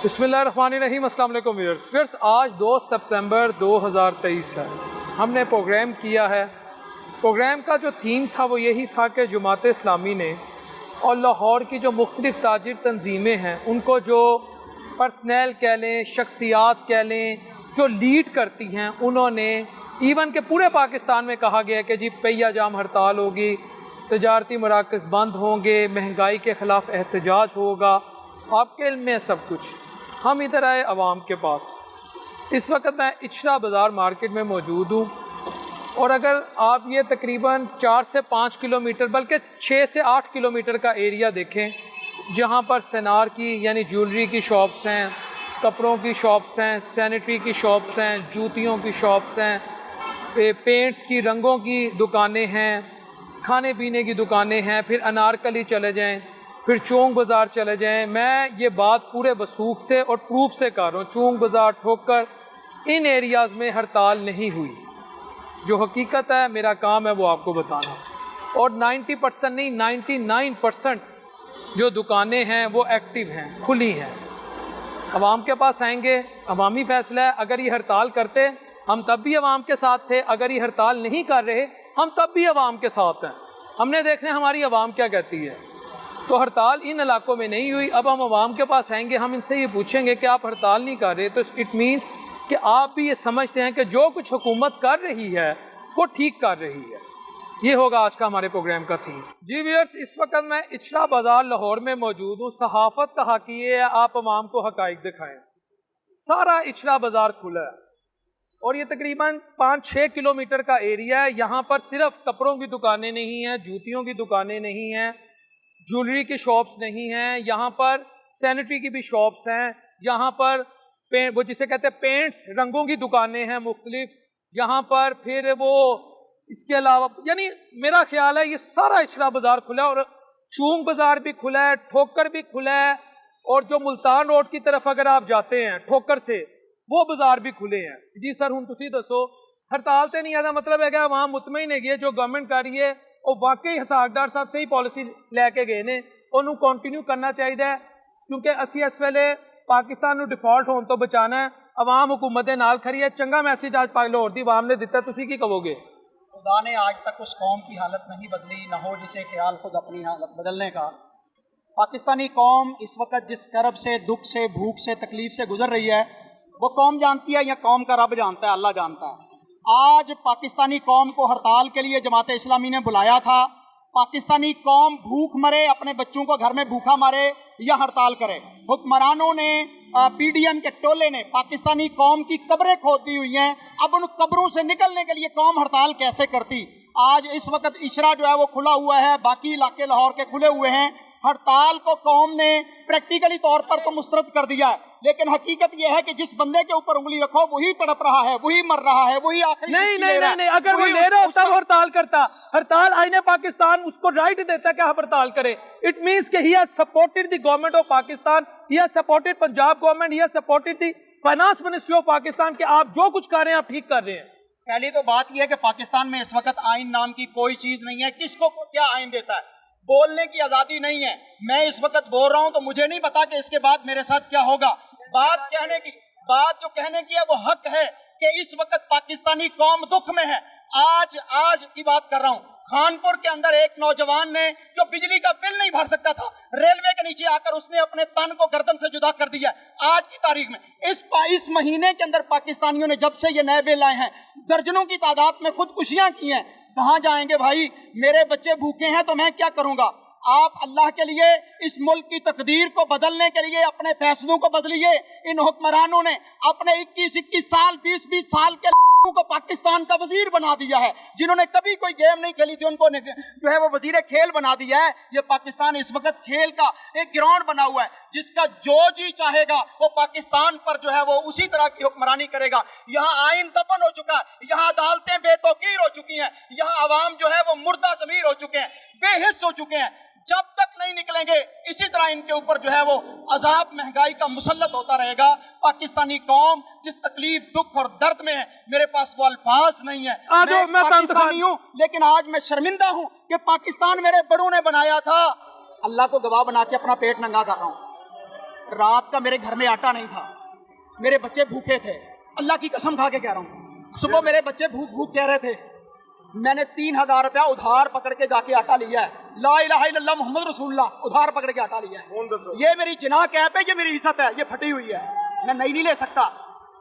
बिस्मिल्लाहिर्रहमानिर्रहीम। अस्सलाम वालेकुम व्यूअर्स। आज 2 सितंबर 2023 है। हमने प्रोग्राम किया है। प्रोग्राम का जो थीम था वो यही था कि जमात इस्लामी ने और लाहौर की जो मुख्तलिफ़ ताजिर तंजीमें हैं उनको जो पर्सनल कह लें, शख्सियात कह लें, जो लीड करती हैं, उन्होंने इवन के पूरे पाकिस्तान में कहा गया कि जी पहिया जाम हड़ताल होगी, तजारती मराकज़ बंद होंगे, महंगाई के ख़िलाफ़ एहतजाज होगा। आपके इल्म में सब कुछ। हम इधर आए अवाम के पास। इस वक्त मैं इचरा बाज़ार मार्केट में मौजूद हूँ और अगर आप ये तकरीबन 4 से 5 किलोमीटर बल्कि 6 से 8 किलोमीटर का एरिया देखें, जहाँ पर सनार की यानी ज्वेलरी की शॉप्स हैं, कपड़ों की शॉप्स हैं, सैनिटरी की शॉप्स हैं, जूतियों की शॉप्स हैं, पेंट्स की, रंगों की दुकानें हैं, खाने पीने की दुकानें हैं, फिर अनारकली चले जाएं, फिर चौंक बाज़ार चले जाएं। मैं ये बात पूरे वसूख से और प्रूफ से कर रहा हूँ। चौंक बाज़ार, ठोकर, इन एरियाज़ में हड़ताल नहीं हुई। जो हकीकत है, मेरा काम है वो आपको बताना। और 90% नहीं 99% जो दुकानें हैं वो एक्टिव हैं, खुली हैं। अवाम के पास आएंगे, अवामी फ़ैसला है। अगर ये हड़ताल करते हम तब भी अवाम के साथ थे, अगर ये हड़ताल नहीं कर रहे हम तब भी अवाम के साथ हैं। हमने देखना हमारी अवाम क्या कहती है। तो हड़ताल इन इलाकों में नहीं हुई। अब हम अवाम के पास आएंगे, हम इनसे ये पूछेंगे कि आप हड़ताल नहीं कर रहे, तो इट मीन्स कि आप भी ये समझते हैं कि जो कुछ हुकूमत कर रही है वो ठीक कर रही है। ये होगा आज का हमारे प्रोग्राम का थीम। जी व्यूअर्स, इस वक्त मैं इचरा बाज़ार लाहौर में मौजूद हूँ। सहाफ़त का हक़ ये है आप अवाम को हक़ाइक़ दिखाएँ। सारा इचरा बाज़ार खुला है और ये तकरीबन 5-6 किलोमीटर का एरिया है। यहाँ पर सिर्फ कपड़ों की दुकानें नहीं हैं, जूतियों की दुकानें नहीं हैं, ज्वेलरी की शॉप्स नहीं हैं, यहाँ पर सैनिटरी की भी शॉप्स हैं, यहाँ पर वो जिसे कहते हैं पेंट्स, रंगों की दुकानें हैं मुख्तलिफ, यहाँ पर फिर वो इसके अलावा यानी मेरा ख्याल है ये सारा इचरा बाज़ार खुला है। और चौंक बाज़ार भी खुला है, ठोकर भी खुला है, और जो मुल्तान रोड की तरफ अगर आप जाते हैं ठोकर से, वो बाज़ार भी खुले हैं। जी सर, हुण तुसी दसो हड़ताल तो नहीं, मतलब है कि वहाँ मुतमईन है जो गवर्नमेंट कर रही है और वाकई हसाकदार साहब सही पॉलिसी लैके गए ने, उन्होंने कंटिन्यू करना चाहिए, क्योंकि असी इस वेले पाकिस्तान को डिफॉल्ट होने तो बचाना है। अवाम हुकूमत दे नाल खड़ी है। चंगा मैसेज आज लाहौर दी अवाम ने दिता, तुसी की कहोगे? खुदा ने आज तक उस कौम की हालत नहीं बदली, न हो जिसे ख्याल खुद अपनी हालत बदलने का। पाकिस्तानी कौम इस वक्त जिस करब से, दुख से, भूख से, तकलीफ से गुजर रही है, वो कौम जानती है या कौम का रब जानता है, अल्लाह जानता है। आज पाकिस्तानी कौम को हड़ताल के लिए जमात इस्लामी ने बुलाया था। पाकिस्तानी कौम भूख मरे, अपने बच्चों को घर में भूखा मारे या हड़ताल करे। हुक्मरानों ने, पीडीएम के टोले ने पाकिस्तानी कौम की कब्रें खोद दी हुई हैं। अब उन कब्रों से निकलने के लिए कौम हड़ताल कैसे करती? आज इस वक्त इचरा जो है वो खुला हुआ है, बाकी इलाके लाहौर के खुले हुए हैं। हड़ताल को कौम ने प्रैक्टिकली तौर पर तो मुस्तरद कर दिया है, लेकिन हकीकत यह है कि जिस बंदे के ऊपर उंगली रखो वही तड़प रहा है, वही मर रहा है, वही आखिरी नहीं, अगर वो ले रहा होता वो हड़ताल करता। हड़ताल आईने पाकिस्तान उसको राइट देता है कि आप हड़ताल करें। इट मींस कि he has supported the government of Pakistan, he has supported Punjab government, he has supported the finance ministry of Pakistan कि आप जो कुछ कर रहे हैं आप ठीक कर रहे हैं। पहली तो बात यह है कि पाकिस्तान में इस वक्त आइन नाम की कोई चीज नहीं है। किसको क्या आइन देता है? बोलने की आजादी नहीं है। मैं इस वक्त बोल रहा हूं तो मुझे नहीं पता कि इसके बाद मेरे साथ क्या होगा। बात जो कहने की है वो हक है कि इस वक्त पाकिस्तानी कौम दुख में है। आज की बात कर रहा हूं, खानपुर के अंदर एक नौजवान ने जो बिजली का बिल नहीं भर सकता था, रेलवे के नीचे आकर उसने अपने तन को गर्दन से जुदा कर दिया। आज की तारीख में इस महीने के अंदर पाकिस्तानियों ने जब से ये नए बिल आए हैं, दर्जनों की तादाद में खुदकुशियां की हैं। कहाँ जाएंगे भाई? मेरे बच्चे भूखे हैं तो मैं क्या करूंगा? आप अल्लाह के लिए इस मुल्क की तकदीर को बदलने के लिए अपने फैसलों को बदलिए। इन हुक्मरानों ने अपने 21-21 साल, 20-20 साल के को पाकिस्तान का वजीर बना दिया है। जिन्होंने कभी कोई गेम नहीं खेली थी उनको जो है वो वजीर खेल बना दिया है। ये पाकिस्तान इस वक्त खेल का एक ग्राउंड बना हुआ है, जिसका जो जी चाहेगा वो पाकिस्तान पर जो है वो उसी तरह की हुक्मरानी करेगा। यहाँ आइन दफन हो चुका है, यहाँ अदालतें बेतौकीर हो चुकी हैं, यहाँ आवाम जो है वो मुर्दा ज़मीर हो चुके हैं, बेहिस्स हो चुके हैं। जब तक नहीं निकलेंगे इसी तरह इनके ऊपर जो है वो अजाब महंगाई का मुसल्लत होता रहेगा। पाकिस्तानी कौम जिस तकलीफ, दुख और दर्द में है, मेरे पास वो अल्फाज नहीं है। मैं पाकिस्तानी हूँ, लेकिन आज मैं शर्मिंदा हूँ कि पाकिस्तान मेरे बड़ों ने बनाया था। अल्लाह को गवाह बना के अपना पेट नंगा कर रहा हूँ। रात का मेरे घर में आटा नहीं था, मेरे बच्चे भूखे थे, अल्लाह की कसम खा के कह रहा हूँ। सुबह मेरे बच्चे भूख भूख कह रहे थे, मैंने 3000 रुपया उधार पकड़ के जाके आटा लिया है। ला इलाहा इल्लल्लाह मोहम्मद रसूलुल्लाह, उधार पकड़ के आटा लिया है। ये मेरी जिना कैप है, ये मेरी इज्जत है, ये फटी हुई है, मैं नई नहीं ले सकता।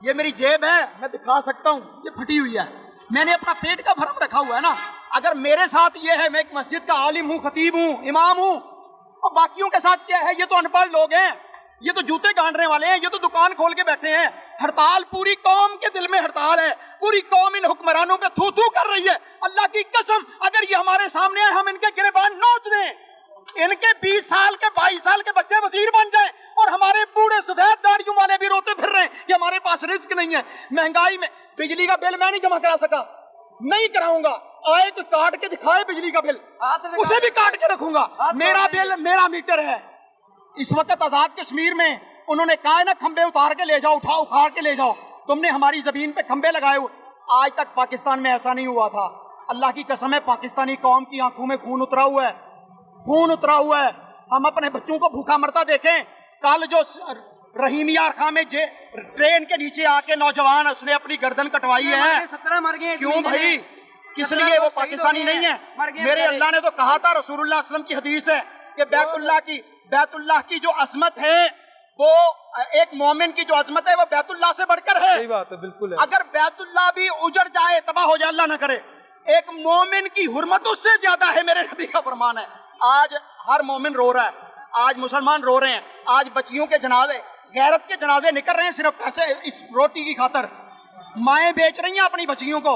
ये मेरी जेब है, मैं दिखा सकता हूँ, ये फटी हुई है। मैंने अपना पेट का भरम रखा हुआ है ना। अगर मेरे साथ ये है, मैं एक मस्जिद का आलिम हूँ, खतीब हूँ, इमाम हूँ, और बाकियों के साथ क्या है? ये तो अनपढ़ लोग हैं, ये तो जूते गांडने वाले हैं, ये तो दुकान खोल के बैठे हैं। हड़ताल, पूरी कौम के दिल में हड़ताल है, पूरी कौम इन हुक्मरानों पे थू थू कर रही है। अल्लाह की कसम, अगर ये हमारे सामने आए, हम इनके गिरेबान नोच दें, इनके 20 साल के 22 साल के बच्चे वजीर बन जाएं, और हमारे बूढ़े सफेद दाढ़ियों वाले भी रोते फिर रहे हैं कि हमारे पास रिस्क नहीं है। महंगाई में बिजली का बिल मैं नहीं जमा करा सका, नहीं कराऊंगा। आए तो काट के दिखाए बिजली का बिल, उसे भी काट के रखूंगा। मेरा बिल, मेरा मीटर है। इस वक्त आजाद कश्मीर में उन्होंने कहा है ना, खंबे उतार के ले जाओ, उखाड़ के ले जाओ। तुमने हमारी जमीन पे खंबे लगाए हुए, आज तक पाकिस्तान में ऐसा नहीं हुआ था। अल्लाह की कसम है, पाकिस्तानी कौम की आंखों में खून उतरा हुआ है, खून उतरा हुआ है। हम अपने बच्चों को भूखा मरता देखें। कल जो रहीम यार खां में ट्रेन के नीचे आके नौजवान, उसने अपनी गर्दन कटवाई है, 17 मर गए। क्यों भाई? किस लिए? वो पाकिस्तानी नहीं है। मेरे अल्लाह ने तो कहा था, रसूलुल्लाह सल्लल्लाहु अलैहि वसल्लम की हदीस है कि बैतुल्लाह की जो अजमत है, वो एक मोमिन की जो अजमत है, वो बैतुल्लाह से बढ़कर है। सही बात है, बिल्कुल है। अगर बैतुल्लाह भी उजड़ जाए, तबाह हो जाए, अल्लाह ना करे, एक मोमिन की हुर्मत उससे ज्यादा है, मेरे नबी का फरमान है। आज हर मोमिन रो रहा है, आज मुसलमान रो रहे हैं, आज बच्चियों के जनाजे, गैरत के जनाजे निकल रहे हैं सिर्फ पैसे, इस रोटी की खातर। माएं बेच रही हैं अपनी बच्चियों को,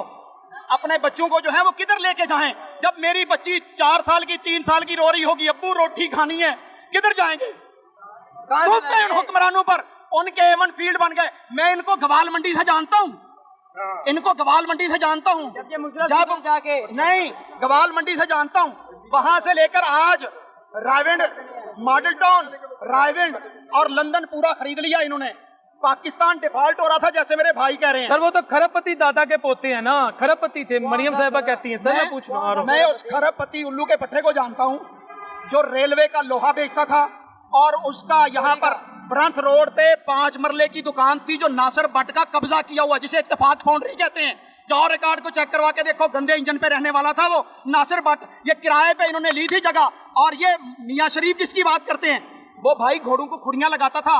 अपने बच्चों को जो है वो किधर लेके जाएं? जब मेरी बच्ची 4 साल की, 3 साल की रो रही होगी, अब्बू रोटी खानी है, किधर जाएंगे? तो इन हुक्मरानों पर, उनके एवन फील्ड बन गए। मैं इनको गवाल मंडी से जानता हूँ, इनको गवाल मंडी से जानता हूँ, जब जाके नहीं, गवाल मंडी से जानता हूँ। वहां से लेकर आज रायविंड, मॉडल टाउन, रायविंड और लंदन पूरा खरीद लिया इन्होंने। पाकिस्तान डिफॉल्ट हो रहा था, जैसे मेरे भाई कह रहे हैं। सर वो तो खरबपति दादा के पोते हैं ना, खरबपति थे, मरियम साहिबा कहती हैं। सर मैं पूछ रहा हूँ, मैं उस खरबपति उल्लू के पट्टे को जानता हूँ, जो रेलवे का लोहा बेचता था, और उसका यहाँ पर ब्रंथ रोड पे 5 मरले की दुकान थी, जो नासिर भट्ट का कब्जा किया हुआ, जिसे इत्तेफाक फाउंड्री कहते हैं। जाओ रिकॉर्ड को चेक करवा के देखो, गंदे इंजन पे रहने वाला था वो नासिर भट्ट। ये किराए पे इन्होंने ली थी जगह। और ये मियां शरीफ जिसकी बात करते हैं, वो भाई घोड़ों को खुरियां लगाता था।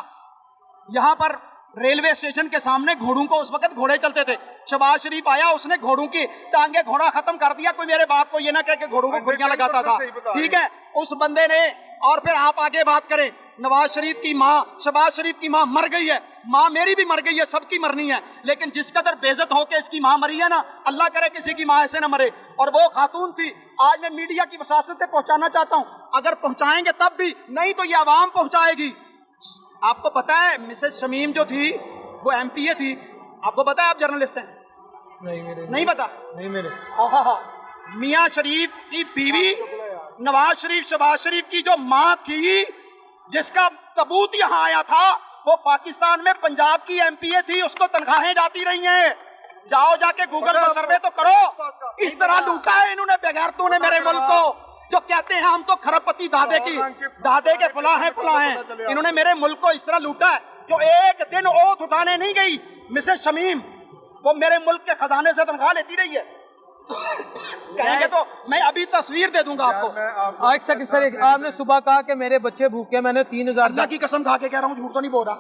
यहाँ पर रेलवे स्टेशन के सामने घोड़ों को, उस वक्त घोड़े चलते थे, शहबाज शरीफ आया, उसने घोड़ों की टांगे, घोड़ा खत्म कर दिया। कोई मेरे बाप को ये ना कह के घोड़ों को खुरियां लगाता था, ठीक है, उस बंदे ने। और फिर आप आगे बात करें, नवाज शरीफ की माँ, शहबाज शरीफ की माँ मर गई है, माँ मेरी भी मर गई है, सबकी मरनी है, लेकिन जिस कदर बेइज्जत होके इसकी माँ मरी है ना, अल्लाह करे किसी की माँ ऐसे ना मरे। और वो खातून थी। आज मैं मीडिया की वसात से पहुंचाना चाहता हूँ, अगर पहुंचाएंगे तब भी, नहीं तो ये आवाम पहुंचाएगी। आपको पता है मिसेस शमीम जो थी, वो MPA थी, आपको पता है? आप जर्नलिस्ट हैं? नहीं मेरे नहीं पता? नहीं मेरे मियां शरीफ की बीवी नवाज शरीफ, शहबाज शरीफ की जो माँ थी, जिसका तबूत यहाँ आया था, वो पाकिस्तान में पंजाब की MPA थी, उसको तनख्वाहें जाती रही हैं। जाओ जाके गूगल पर सर्वे तो करो। इस तरह लूटा है इन्होंने बेगैरतों ने मेरे मुल्क को, जो कहते हैं हम तो खरबपति दादे के फला हैं। इन्होंने मेरे मुल्क को इस तरह लूटा है, जो एक दिन ओथ उठाने नहीं गई मिसेस शमीम, वो मेरे मुल्क के खजाने से तनख्वाह लेती रही है। कहेंगे तो मैं अभी तस्वीर दे दूंगा आपको। एक सेकंड सर, आपने सुबह कहा कि मेरे बच्चे भूखे, मैंने 3000। अल्लाह की कसम खा के कह रहा हूँ, झूठ तो नहीं बोल रहा,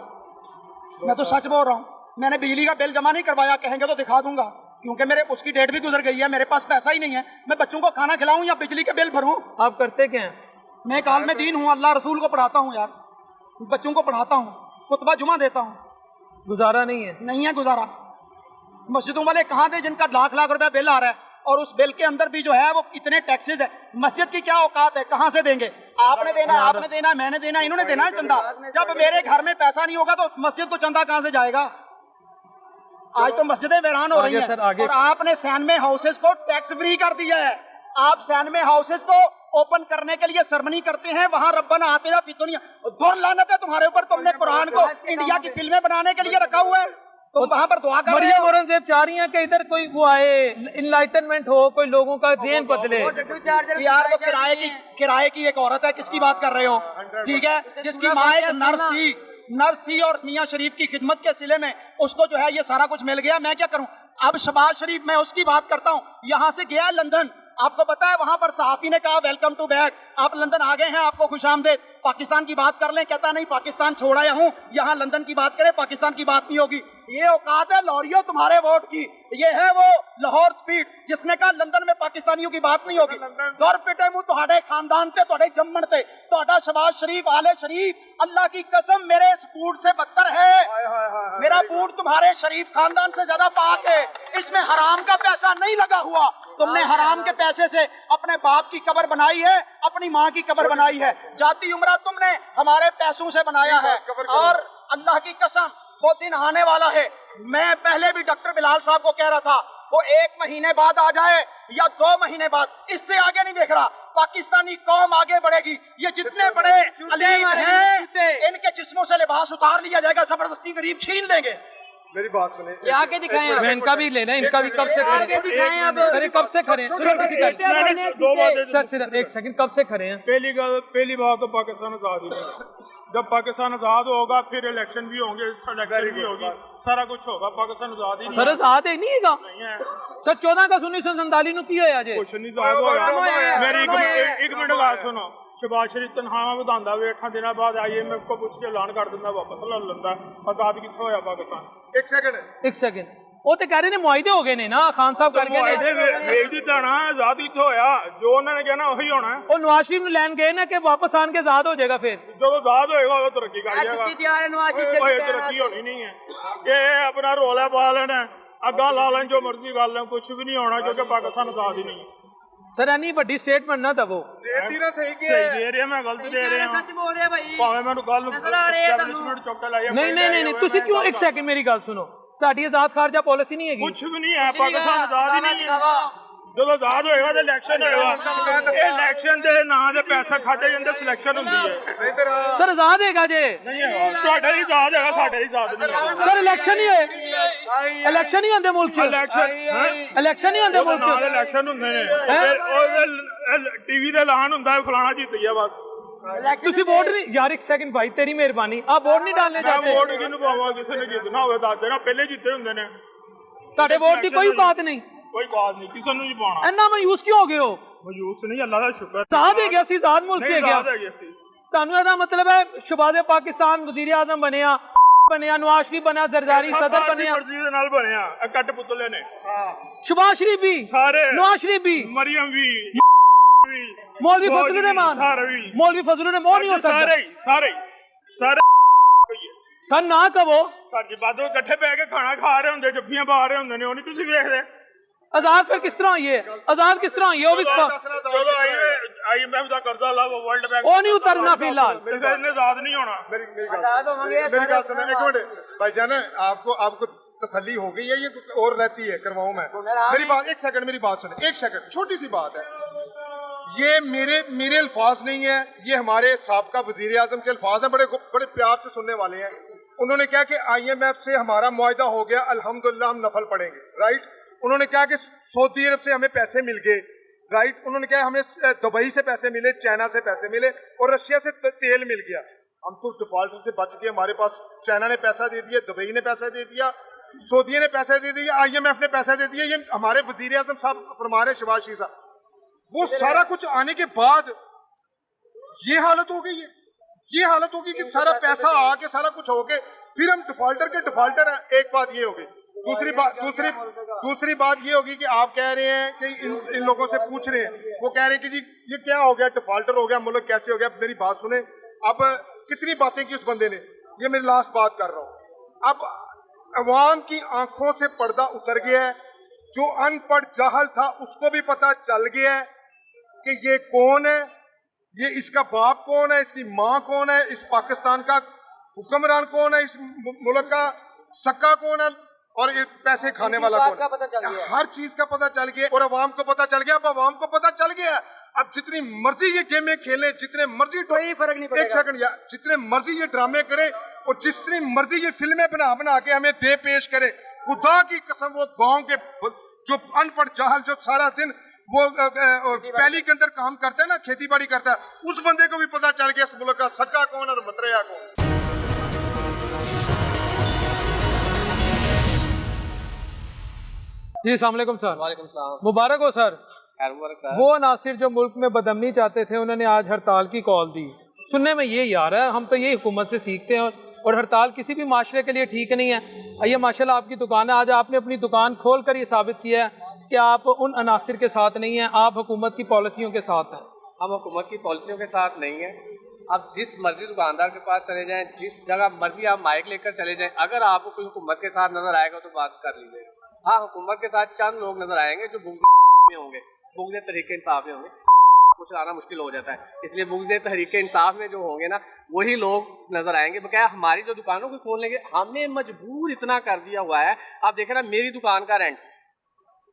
मैं तो सच बोल रहा हूँ। मैंने बिजली का बिल जमा नहीं करवाया, कहेंगे तो दिखा दूंगा, क्योंकि मेरे उसकी डेट भी गुजर गई है, मेरे पास पैसा ही नहीं है। मैं बच्चों को खाना खिलाऊं या बिजली के बिल भरूं? आप करते क्या हैं? मैं काल में दीन हूँ, अल्लाह रसूल को पढ़ाता हूँ यार, बच्चों को पढ़ाता हूँ, खुतबा जुमा देता हूँ। गुजारा नहीं है? नहीं है गुजारा। मस्जिदों वाले कहाँ थे जिनका लाख लाख रुपया बिल आ रहा है, और उस बिल के अंदर भी जो है वो कितने टैक्सेस है। मस्जिद की क्या औकात है, कहाँ से देंगे? आपने देना, आपने देना, मैंने देना, इन्होंने देना है चंदा। जब मेरे घर में पैसा नहीं होगा तो मस्जिद को चंदा कहाँ से जाएगा? आज तो मस्जिदें वीरान हो रही हैं, और आपने सैनमे हाउसेस को टैक्स फ्री कर दिया है। आप सैनमे हाउसेस को ओपन करने के लिए सरमनी करते हैं, वहां रब्बना आतिना फी दुनिया, दुर लानत है तुम्हारे ऊपर। तुमने कुरान को इंडिया की फिल्में बनाने के लिए रखा हुआ है, तुम वहां पर दुआ कर रहे हो। मरियम औरंगजेब चाह रही हैं कि इधर कोई वो आए, इनलाइटनमेंट हो, कोई लोगों का ज़हन बदले। यार वो किराए की एक औरत है, किसकी बात कर रहे हो? ठीक है, जिसकी माँ एक नर्स थी, नर्स थी और मियाँ शरीफ की खिदमत के सिले में उसको जो है ये सारा कुछ मिल गया, मैं क्या करूं। अब शहबाज शरीफ, मैं उसकी बात करता हूं, यहाँ से गया लंदन, आपको पता है वहां पर सहाफी ने कहा वेलकम टू बैक, आप लंदन आ गए हैं, आपको खुशामदेद। पाकिस्तान की बात कर लें, कहता नहीं पाकिस्तान छोड़ आया हूं, यहाँ लंदन की बात करें, पाकिस्तान की बात नहीं होगी। ये औकात है लॉरियो तुम्हारे वोट की, ये है वो लाहौर स्पीड जिसने कहा लंदन में पाकिस्तानियों की बात नहीं होगी। दौर पिटे मुंह तुम्हारे खानदान ते, तुम्हारे जम्मन ते, तुम्हारा शहबाज शरीफ, आले शरीफ, अल्लाह की कसम मेरे इस बूट से बदतर है। मेरा बूट तुम्हारे शरीफ खानदान से ज्यादा पाक है, इसमें हराम का पैसा नहीं लगा हुआ। तुमने हराम के पैसे से अपने बाप की कब्र बनाई है, अपनी माँ की कब्र बनाई है, जाती उम्रा तुमने हमारे पैसों से बनाया है। और अल्लाह की कसम वो दिन आने वाला है, मैं पहले भी डॉक्टर बिलाल साहब को कह रहा था, वो 1 महीने बाद आ जाए या 2 महीने बाद, इससे आगे नहीं देख रहा। पाकिस्तानी कौम आगे बढ़ेगी। ये जितने बड़े अलीम हैं इनके जिस्मों से लिबास उतार लिया जाएगा, जबरदस्ती गरीब छीन लेंगे। मेरी बात सुने, ये आके दिखाएं आप। मैं इनका भी लेना है, इनका भी कब से आगे खड़े दिखाएं आप। सर, ये कब से खड़े हैं? सिर्फ किसी का दो बातें। सर सिर्फ एक सेकंड, कब से खड़े हैं? पहली बात तो पाकिस्तान आजाद ही नहीं। जब पाकिस्तान आजाद होगा फिर इलेक्शन भी होंगे, इलेक्शन भी होगी, सारा कुछ होगा। पाकिस्तान आजाद ही सर आजाद है नहीं है है। सर 14 अगस्त 1947 ਨੂੰ ਕੀ ਹੋਇਆ ਜੇ? कुछ नहीं आजाद होगा। मेरी एक मिनट बात सुनो, शहबाज शरीफ तनख्वाह ਵਧਾਉਂਦਾ ਵੇ 8 ਦਿਨਾਂ ਬਾਅਦ IMF को ਪੁੱਛ ਕੇ ਐਲਾਨ ਕਰ ਦਿੰਦਾ ਵਾਪਸ ਲੈ ਲੈਂਦਾ। ਆਜ਼ਾਦ ਕਿੱਥੋਂ ਹੋਇਆ ਪਾਕਿस्तान? एक सेकंड, ਉਹ ਤੇ ਕਹਿ ਰਹੇ ਨੇ ਮੁਆਇਦੇ ਹੋ ਗਏ ਨੇ ਨਾ, ਖਾਨ ਸਾਹਿਬ ਕਰ ਗਏ ਨੇ। ਵੇਚ ਦਿੱਤਾ ਨਾ, ਆਜ਼ਾਦ ਕਿੱਥੋਂ ਹੋਇਆ? ਜੋ ਉਹਨਾਂ ਨੇ ਕਹਿਣਾ ਉਹੀ ਹੋਣਾ। ਉਹ ਨਵਾਜ਼ ਸ਼ਰੀਫ ਨੂੰ ਲੈਣ ਗਏ ਨਾ ਕਿ ਵਾਪਸ ਆਣ ਕੇ ਆਜ਼ਾਦ ਹੋ ਜਾਏਗਾ। ਫਿਰ ਜਦੋਂ ਆਜ਼ਾਦ ਹੋਏਗਾ ਉਹ ਤਰੱਕੀ ਕਰ ਜਾਏਗਾ। छुट्टी तैयार है नवाज शरीफ ਕੋਈ से। ਤਰੱਕੀ ਹੋਣੀ ਨਹੀਂ ਹੈ। ਇਹ ਆਪਣਾ ਰੋਲਾ ਪਾ ਲੈਣਾ, ਅੱਗਾ ਲਾ ਲੈਣ, ਜੋ ਮਰਜ਼ੀ ਕਰ ਲੈਣ, ਕੁਝ ਵੀ ਨਹੀਂ ਹੋਣਾ ਕਿਉਂਕਿ ਪਾਕਿस्तान ਆਜ਼ਾਦ ਹੀ ਨਹੀਂ ਹੈ। ਸਰ ਐਨੀ ਵੱਡੀ ਸਟੇਟਮੈਂਟ ਨਾ ਦਵੋ। ਸਹੀ ਦੇ ਰਿਹਾ, ਮੈਂ ਗਲਤ ਦੇ ਰਿਹਾ। सच बोल रहे हैं भाई। ਭਾਵੇਂ ਮੈਨੂੰ ਕੱਲ ਨੂੰ ਨਜ਼ਰ ਆ ਰਹੀ ਹੈ ਤੁਹਾਨੂੰ। ਐਸਟੈਬਲਿਸ਼ਮੈਂਟ ਚੁੱਕ ਕੇ ਲਾਇਆ। ਨਹੀਂ ਤੁਸੀਂ ਕਿਉਂ? ਇੱਕ ਸੈਕਿੰਡ ਮੇਰੀ ਗੱਲ ਸੁਣੋ, ਸਾਡੀ ਆਜ਼ਾਦ ਖਾਰਜਾ ਪਾਲਿਸੀ ਨਹੀਂ ਹੈਗੀ। ਕੁਝ ਵੀ ਨਹੀਂ ਹੈ, ਪਾਕਿस्तान ਆਜ਼ਾਦ ਹੀ ਨਹੀਂ ਹੈ। ਜਦੋਂ ਆਜ਼ਾਦ ਹੋਏਗਾ ਤੇ ਇਲੈਕਸ਼ਨ ਹੋਏਗਾ। ਇਹ ਇਲੈਕਸ਼ਨ ਦੇ ਨਾਂ ਦੇ ਪੈਸਾ ਖਾਦੇ ਜਾਂਦੇ, ਸਿਲੈਕਸ਼ਨ ਹੁੰਦੀ ਹੈ। ਸਰ ਆਜ਼ਾਦ ਹੈਗਾ ਜੇ? ਨਹੀਂ ਹੈਗਾ, ਤੁਹਾਡਾ ਹੀ ਆਜ਼ਾਦ ਹੈਗਾ, ਸਾਡੇ ਹੀ ਆਜ਼ਾਦ ਨਹੀਂ ਹੈਗਾ। ਸਰ ਇਲੈਕਸ਼ਨ ਹੀ ਹੋਏ, ਇਲੈਕਸ਼ਨ ਹੀ ਹੁੰਦੇ ਮੁਲਕ 'ਚ, ਇਲੈਕਸ਼ਨ ਹੀ ਹੁੰਦੇ ਮੁਲਕ 'ਚ। ਇਲੈਕਸ਼ਨ ਹੁੰਦੇ ਨੇ, ਫਿਰ ਉਹ ਟੀਵੀ ਤੇ ਐਲਾਨ ਹੁੰਦਾ ਫਲਾਣਾ ਜਿੱਤ ਗਿਆ ਬਸ। ਤੁਸੀਂ ਵੋਟ ਨਹੀਂ ਯਾਰ, ਇੱਕ ਸੈਕਿੰਡ ਭਾਈ ਤੇਰੀ ਮਿਹਰਬਾਨੀ, ਆਪ ਵੋਟ ਨਹੀਂ ਡਾਲਨੇ ਮੈਂ ਚਾਹਤੇ? ਵੋਟ ਕਿਹਨੂੰ ਪਾਵਾਂ? ਕਿਸੇ ਨੇ ਜਿੱਤਣਾ ਹੋਵੇ ਦੱਸ ਦੇਣਾ, ਪਹਿਲੇ ਜਿੱਤੇ ਹੁੰਦੇ ਨੇ। ਤੁਹਾਡੇ ਵੋਟ ਦੀ ਕੋਈ ਬਾਤ ਨਹੀਂ, ਕੋਈ ਬਾਤ ਨਹੀਂ, ਕਿਸੇ ਨੂੰ ਨਹੀਂ ਪਾਉਣਾ। ਇੰਨਾ ਮਾਯੂਸ ਕਿਉਂ ਹੋ ਗਏ ਹੋ? ਮਯੂਸ ਨਹੀਂ, ਅੱਲਾ ਦਾ ਸ਼ੁਕਰ। ਆਜ਼ਾਦ ਹੈ ਗਿਆ ਸੀ, ਆਜ਼ਾਦ ਮੁਲਕ 'ਚ ਗਿਆ। ਸੀ ਤੁਹਾਨੂੰ ਇਹਦਾ ਮਤਲਬ ਹੈ ਸ਼ਹਬਾਜ਼ ਪਾਕਿਸਤਾਨ ਵਜ਼ੀਰ ਆਜ਼ਮ ਬਣਿਆ, ਨਵਾਜ਼ ਸ਼ਰੀਫ ਬਣਿਆ, ਜ਼ਰਦਾਰੀ ਸਦਰ ਬਣਿਆ, ਮਰਜ਼ੀ ਦੇ ਨਾਲ ਬਣਿਆ। ਇਹ ਕੱਟ ਪੁਤਲੇ ਨੇ ਸ਼ਹਬਾਜ਼ ਸ਼ਰੀਫ ਵੀ, ਸਾਰੇ, ਨਵਾਜ਼ ਸ਼ਰੀਫ ਵੀ, ਮਰੀਮ ਵੀ, ਮੌਲਵੀ ਫਜ਼ਲੁਰ ਰਹਿਮਾਨ, ਮੌਲਵੀ ਫਜ਼ਲੁਰ ਰਹਿਮਾਨ ਮੋਹ ਨਹੀਂ ਹੋ ਸਕਦਾ। ਸਾਰੇ ਸਰ ਨਾ ਕਹੋ। ਸਾਡੇ ਬਾਦੋਂ ਇਕੱਠੇ ਬੈ ਕੇ ਖਾਣਾ ਖਾ ਰਹੇ ਹੁੰਦੇ, ਜੱਫੀਆਂ ਪਾ ਰਹੇ ਹੁੰਦੇ ਨੇ, ਉਹ ਨਹੀਂ ਤੁਸੀਂ ਵੇਖਦੇ। ਆਜ਼ਾਦ ਫਿਰ ਕਿਸ ਤਰ੍ਹਾਂ ਹੋਈ ਹੈ? ਆਜ਼ਾਦ ਕਿਸ ਤਰ੍ਹਾਂ ਹੋਈ ਹੈ? ਉਹ ਵੀ ਜਦੋਂ IMF ਦਾ ਕਰਜ਼ਾ ਲਾ, ਵਰਲਡ ਬੈਂਕ, ਉਹ ਨਹੀਂ ਉਤਰਨਾ ਫਿਲਹਾਲ। ਫਿਰ ਇਹਨੇ ਆਜ਼ਾਦ नहीं होना। आजाद होंगे मेरी बात सुनो एक मिनट भाईजान, आपको तसल्ली हो गई है ये और रहती है? करवाऊं मैं? मेरी बात, एक सेकंड मेरी बात सुने, एक सेकंड, छोटी सी बात है। ये मेरे अल्फाज नहीं है, ये हमारे साबका वजीर आजम के अल्फाज हैं, बड़े प्यार से सुनने वाले हैं। उन्होंने कहा कि IMF से हमारा मुआहदा हो गया, अल्हम्दुलिल्लाह हम नफल पड़ेंगे, राइट। उन्होंने कहा कि सऊदी अरब से हमें पैसे मिल गए, राइट। उन्होंने कहा हमें दुबई से पैसे मिले, चाइना से पैसे मिले और रशिया से तेल मिल गया। हम तो डिफॉल्टर से बच गए, हमारे पास चाइना ने पैसा दे दिया, दुबई ने पैसा दे दिया, सऊदी ने पैसा दे दिया, IMF ने पैसा दे दिया। ये हमारे वजीर आजम साहब फरमा रहे, शहबाज शरीफ साहब, वो सारा कुछ आने के बाद ये हालत हो गई है, ये हालत होगी कि सारा पैसा आके सारा कुछ हो गए, फिर हम डिफॉल्टर के डिफॉल्टर हैं। एक बात ये होगी। दूसरी बात ये होगी कि आप कह रहे हैं कि इन लोगों से पूछ रहे हैं, वो कह रहे हैं कि जी ये क्या हो गया, डिफॉल्टर हो गया, मुल्क कैसे हो गया। मेरी बात सुने, अब कितनी बातें की उस बंदे ने, ये मेरी लास्ट बात कर रहा हूँ। अब अवाम की आंखों से पर्दा उतर गया है, जो अनपढ़ जाहल था उसको भी पता चल गया है कि ये कौन है, ये इसका बाप कौन है, इसकी माँ कौन है, इस पाकिस्तान का हुक्मरान कौन है, इस मुल्क का सक्का कौन है और ये पैसे खाने वाला कौन है। हर चीज का पता चल गया और अवाम को पता चल गया। अब अवाम को पता चल गया, अब जितनी मर्जी ये गेमें खेलें, जितने मर्जी कोई फर्क नहीं पड़ेगा। एक सेकंड यार, जितने मर्जी ये ड्रामे करें और जितनी मर्जी ये फिल्में बना के हमें दे पेश करें, खुदा की कसम वो गांव के जो अनपढ़ जाहल जो सारा दिन वो पहली के अंदर काम करते हैं ना, खेती बाड़ी करता है, उस बंदे को भी पता चल गया इस मुल्क का सक्का कौन और मतरेया कौन। जी अस्सलाम वालेकुम सर। वालेकुम सलाम। मुबारक हो सर। खैर मुबारक सर। वो अनासिर जो मुल्क में बदअमनी चाहते थे उन्होंने आज हड़ताल की कॉल दी। सुनने में ये आ रहा है, हम तो यही हुकूमत से सीखते हैं और हड़ताल किसी भी माशरे के लिए ठीक नहीं है। ये माशाल्लाह आपकी दुकान है, आज आपने अपनी दुकान खोल कर ये साबित किया है कि आप उन अनासिर के साथ नहीं हैं, आप हुकूमत की पॉलिसियों के साथ हैं। हम हुकूमत की पॉलिसियों के साथ नहीं है। आप जिस मर्जी दुकानदार के पास चले जाएं, जिस जगह मर्जी आप माइक लेकर चले जाएं, अगर आपको कोई हुकूमत के साथ नजर आएगा तो बात कर लीजिएगा। हाँ, हुकूमत के साथ चंद लोग नजर आएंगे जो बुग़्ज़ में होंगे, बुग़्ज़ तहरीक इंसाफ में होंगे, कुछ आना मुश्किल हो जाता है, इसलिए बुग़्ज़ तहरीक इंसाफ में जो होंगे ना वही लोग नजर आएंगे। बकाया हमारी जो दुकानों को खोलने के हमने मजबूर इतना कर दिया हुआ है। आप देखें ना, मेरी दुकान का रेंट,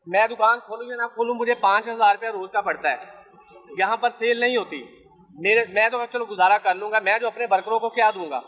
मैं दुकान खोलूँ या ना खोलूँ, मुझे 5,000 रुपया रोज़ का पड़ता है। यहाँ पर सेल नहीं होती। मैं तो चलो गुजारा कर लूँगा, मैं जो अपने वर्करों को क्या दूंगा,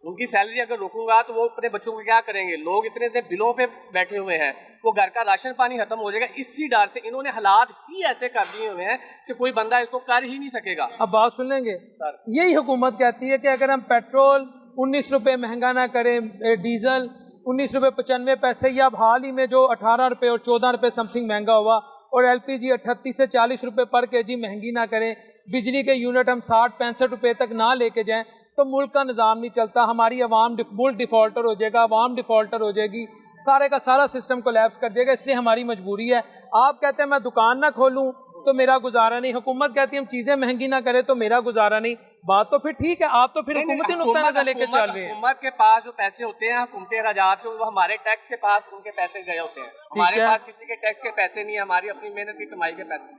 उनकी सैलरी अगर रोकूंगा तो वो अपने बच्चों को क्या करेंगे। लोग इतने इतने बिलों पे बैठे हुए हैं, वो घर का राशन पानी खत्म हो जाएगा। इसी डर से इन्होंने हालात ही ऐसे कर दिए हुए हैं कि कोई बंदा इसको कर ही नहीं सकेगा। अब बात सुन लेंगे सर, यही हुकूमत कहती है कि अगर हम पेट्रोल 19 रुपये महंगा ना करें, डीजल 19 रुपये 95 पैसे, या अब हाल ही में जो 18 रुपये और 14 रुपये समथिंग महंगा हुआ, और LPG 38 से 40 रुपये पर केजी महंगी ना करें, बिजली के यूनिट हम 60-65 रुपये तक ना लेके जाएं, तो मुल्क का निज़ाम नहीं चलता। हमारी अवाम मुल्क डिफ़ॉल्टर हो जाएगा, अवाम डिफ़ॉल्टर हो जाएगी, सारे का सारा सिस्टम कोलैप्स कर जाएगा। इसलिए हमारी मजबूरी है। आप कहते हैं मैं दुकान ना खोलूं तो मेरा गुजारा नहीं, हुकूमत कहती है हम चीज़ें महंगी ना करें तो मेरा गुजारा नहीं। बात तो फिर ठीक है, आप तो फिर हुकूमती नुक्ता नज़र लेके चल रहे हैं। हुकूमत के पास जो पैसे होते हैं, हुकूमती अखराजात से, वो हमारे टैक्स के पास उनके पैसे गए होते हैं। हमारे पास किसी के टैक्स के पैसे नहीं है, हमारी अपनी मेहनत की कमाई के पैसे।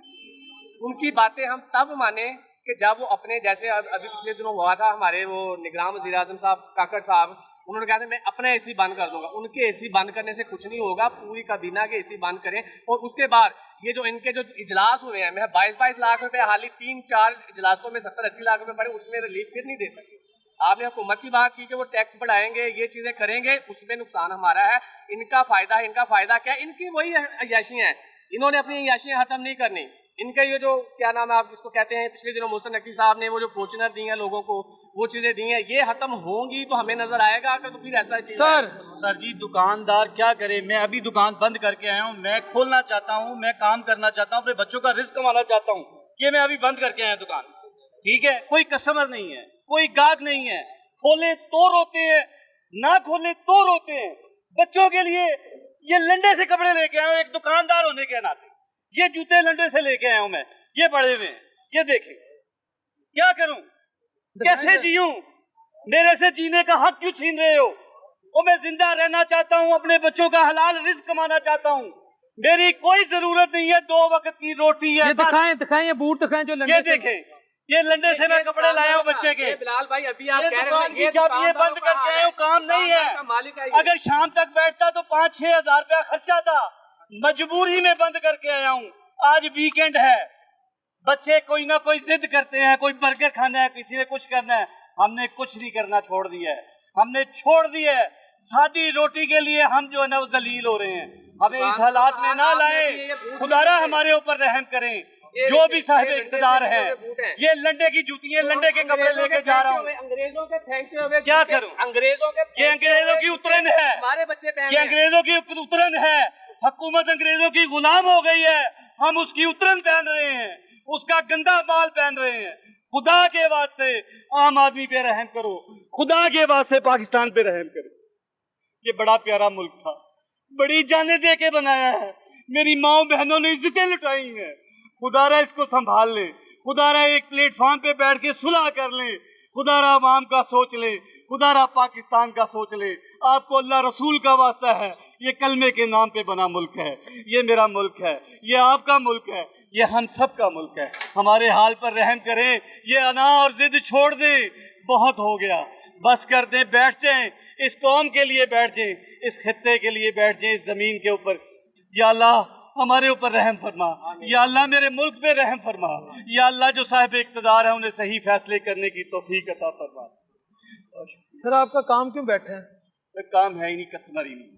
उनकी बातें हम तब माने कि जब वो अपने, जैसे अभी पिछले दिनों हुआ था, हमारे वो निगरान वज़ीर आज़म साहब काकड़ साहब, उन्होंने कहा था मैं अपना AC बंद कर दूंगा। उनके AC बंद करने से कुछ नहीं होगा, पूरी काबीना के AC बंद करें। और उसके बाद ये जो इनके जो इजलास हुए हैं, मैं 22-22 लाख रुपए हाल ही 3-4 इजलासों में 70-80 लाख रुपए पड़े, उसमें रिलीफ फिर नहीं दे सके। आपने हुकूमत की बात की कि वो टैक्स बढ़ाएंगे, ये चीजें करेंगे, उसमें नुकसान हमारा है, इनका फायदा है। इनका फायदा क्या है? इनकी वही अय्याशियां हैं, इन्होंने अपनी अय्याशियां खत्म नहीं करनी। इनका ये जो क्या नाम है, आप जिसको कहते हैं, पिछले दिनों मोहसिन नकवी साहब ने वो जो फॉर्च्यूनर दी हैं लोगों को, वो चीजें दी हैं, ये खत्म होंगी तो हमें नजर आएगा कि तो फिर ऐसा सर जी दुकानदार क्या करे। मैं अभी दुकान बंद करके आया हूँ, मैं खोलना चाहता हूँ, मैं काम करना चाहता हूँ, अपने बच्चों का रिस्क कमाना चाहता हूँ। ये मैं अभी बंद करके आया दुकान, ठीक है। कोई कस्टमर नहीं है, कोई गाहक नहीं है, खोले तो रोते हैं, ना खोले तो रोते हैं। बच्चों के लिए ये लंडे से कपड़े लेके आया हूँ, एक दुकानदार होने के नाते। ये जूते लंडे से लेके आया हूँ मैं, ये पड़े हुए हैं, ये देखें। क्या करूं, कैसे जीऊं? मेरे से जीने का हक क्यों छीन रहे हो? और मैं जिंदा रहना चाहता हूं, अपने बच्चों का हलाल रिस्क कमाना चाहता हूं। मेरी कोई जरूरत नहीं है, 2 वक्त की रोटी है। ये दिखाएं ये बूट दिखाएं जो लंडे ये देखें, ये लंडे से मैं कपड़े लाया हूँ बच्चे के। बिलाल भाई, अभी आप कह रहे हैं ये बंद करके आए हो, काम नहीं है। अगर शाम तक बैठता तो 5-6 हजार रुपया खर्चा था, मजबूरी में बंद करके आया हूँ। आज वीकेंड है, बच्चे कोई ना कोई जिद करते हैं, कोई बर्गर खाना है, किसी ने कुछ करना है। हमने कुछ नहीं करना छोड़ दिया है, हमने छोड़ दिया है। सादी रोटी के लिए हम जो है ना वो जलील हो रहे हैं। हमें इस हालात में ना लाएं, खुदारा हमारे ऊपर रहम करें। जो भी साहिब इख्तिदार है, ये लंडे की जूतियां, लंडे के कपड़े लेके जा रहा हूँ। अंग्रेजों के फेंकते हुए क्या करूं? अंग्रेजों के, ये अंग्रेजों की उतरन है, हमारे बच्चे पहन, ये अंग्रेजों की उतरन है। हुकूमत अंग्रेजों की गुलाम हो गई है, हम उसकी उतरन पहन रहे हैं, उसका गंदा माल पहन रहे हैं। खुदा के वास्ते आम आदमी पे रहम करो, खुदा के वास्ते पाकिस्तान पे रहम करो। ये बड़ा प्यारा मुल्क था, बड़ी जाने दे के बनाया है। मेरी माँ बहनों ने इज्जतें लुटाई हैं। खुदारा इसको संभाल ले, खुदारा एक प्लेटफॉर्म पे बैठ के सुलह कर ले, खुदारा आवाम का सोच ले, खुदारा पाकिस्तान का सोच ले। आपको अल्लाह रसूल का वास्ता है, ये कलमे के नाम पे बना मुल्क है, ये मेरा मुल्क है, ये आपका मुल्क है, ये हम सब का मुल्क है। हमारे हाल पर रहम करें, ये अना और जिद छोड़ दें, बहुत हो गया, बस कर दें, बैठ जाएं, इस कौम के लिए बैठ जाएं, इस खित्ते के लिए बैठ जाएं, इस जमीन के ऊपर। या अल्लाह हमारे ऊपर रहम फरमा, या अल्लाह मेरे मुल्क पे रहम फरमा, या अल्लाह जो साहिब इक़्तिदार है उन्हें सही फैसले करने की तौफीक अता फरमा। सर आपका काम क्यों बैठे हैं? सर काम है ही नहीं, कस्टमर ही नहीं,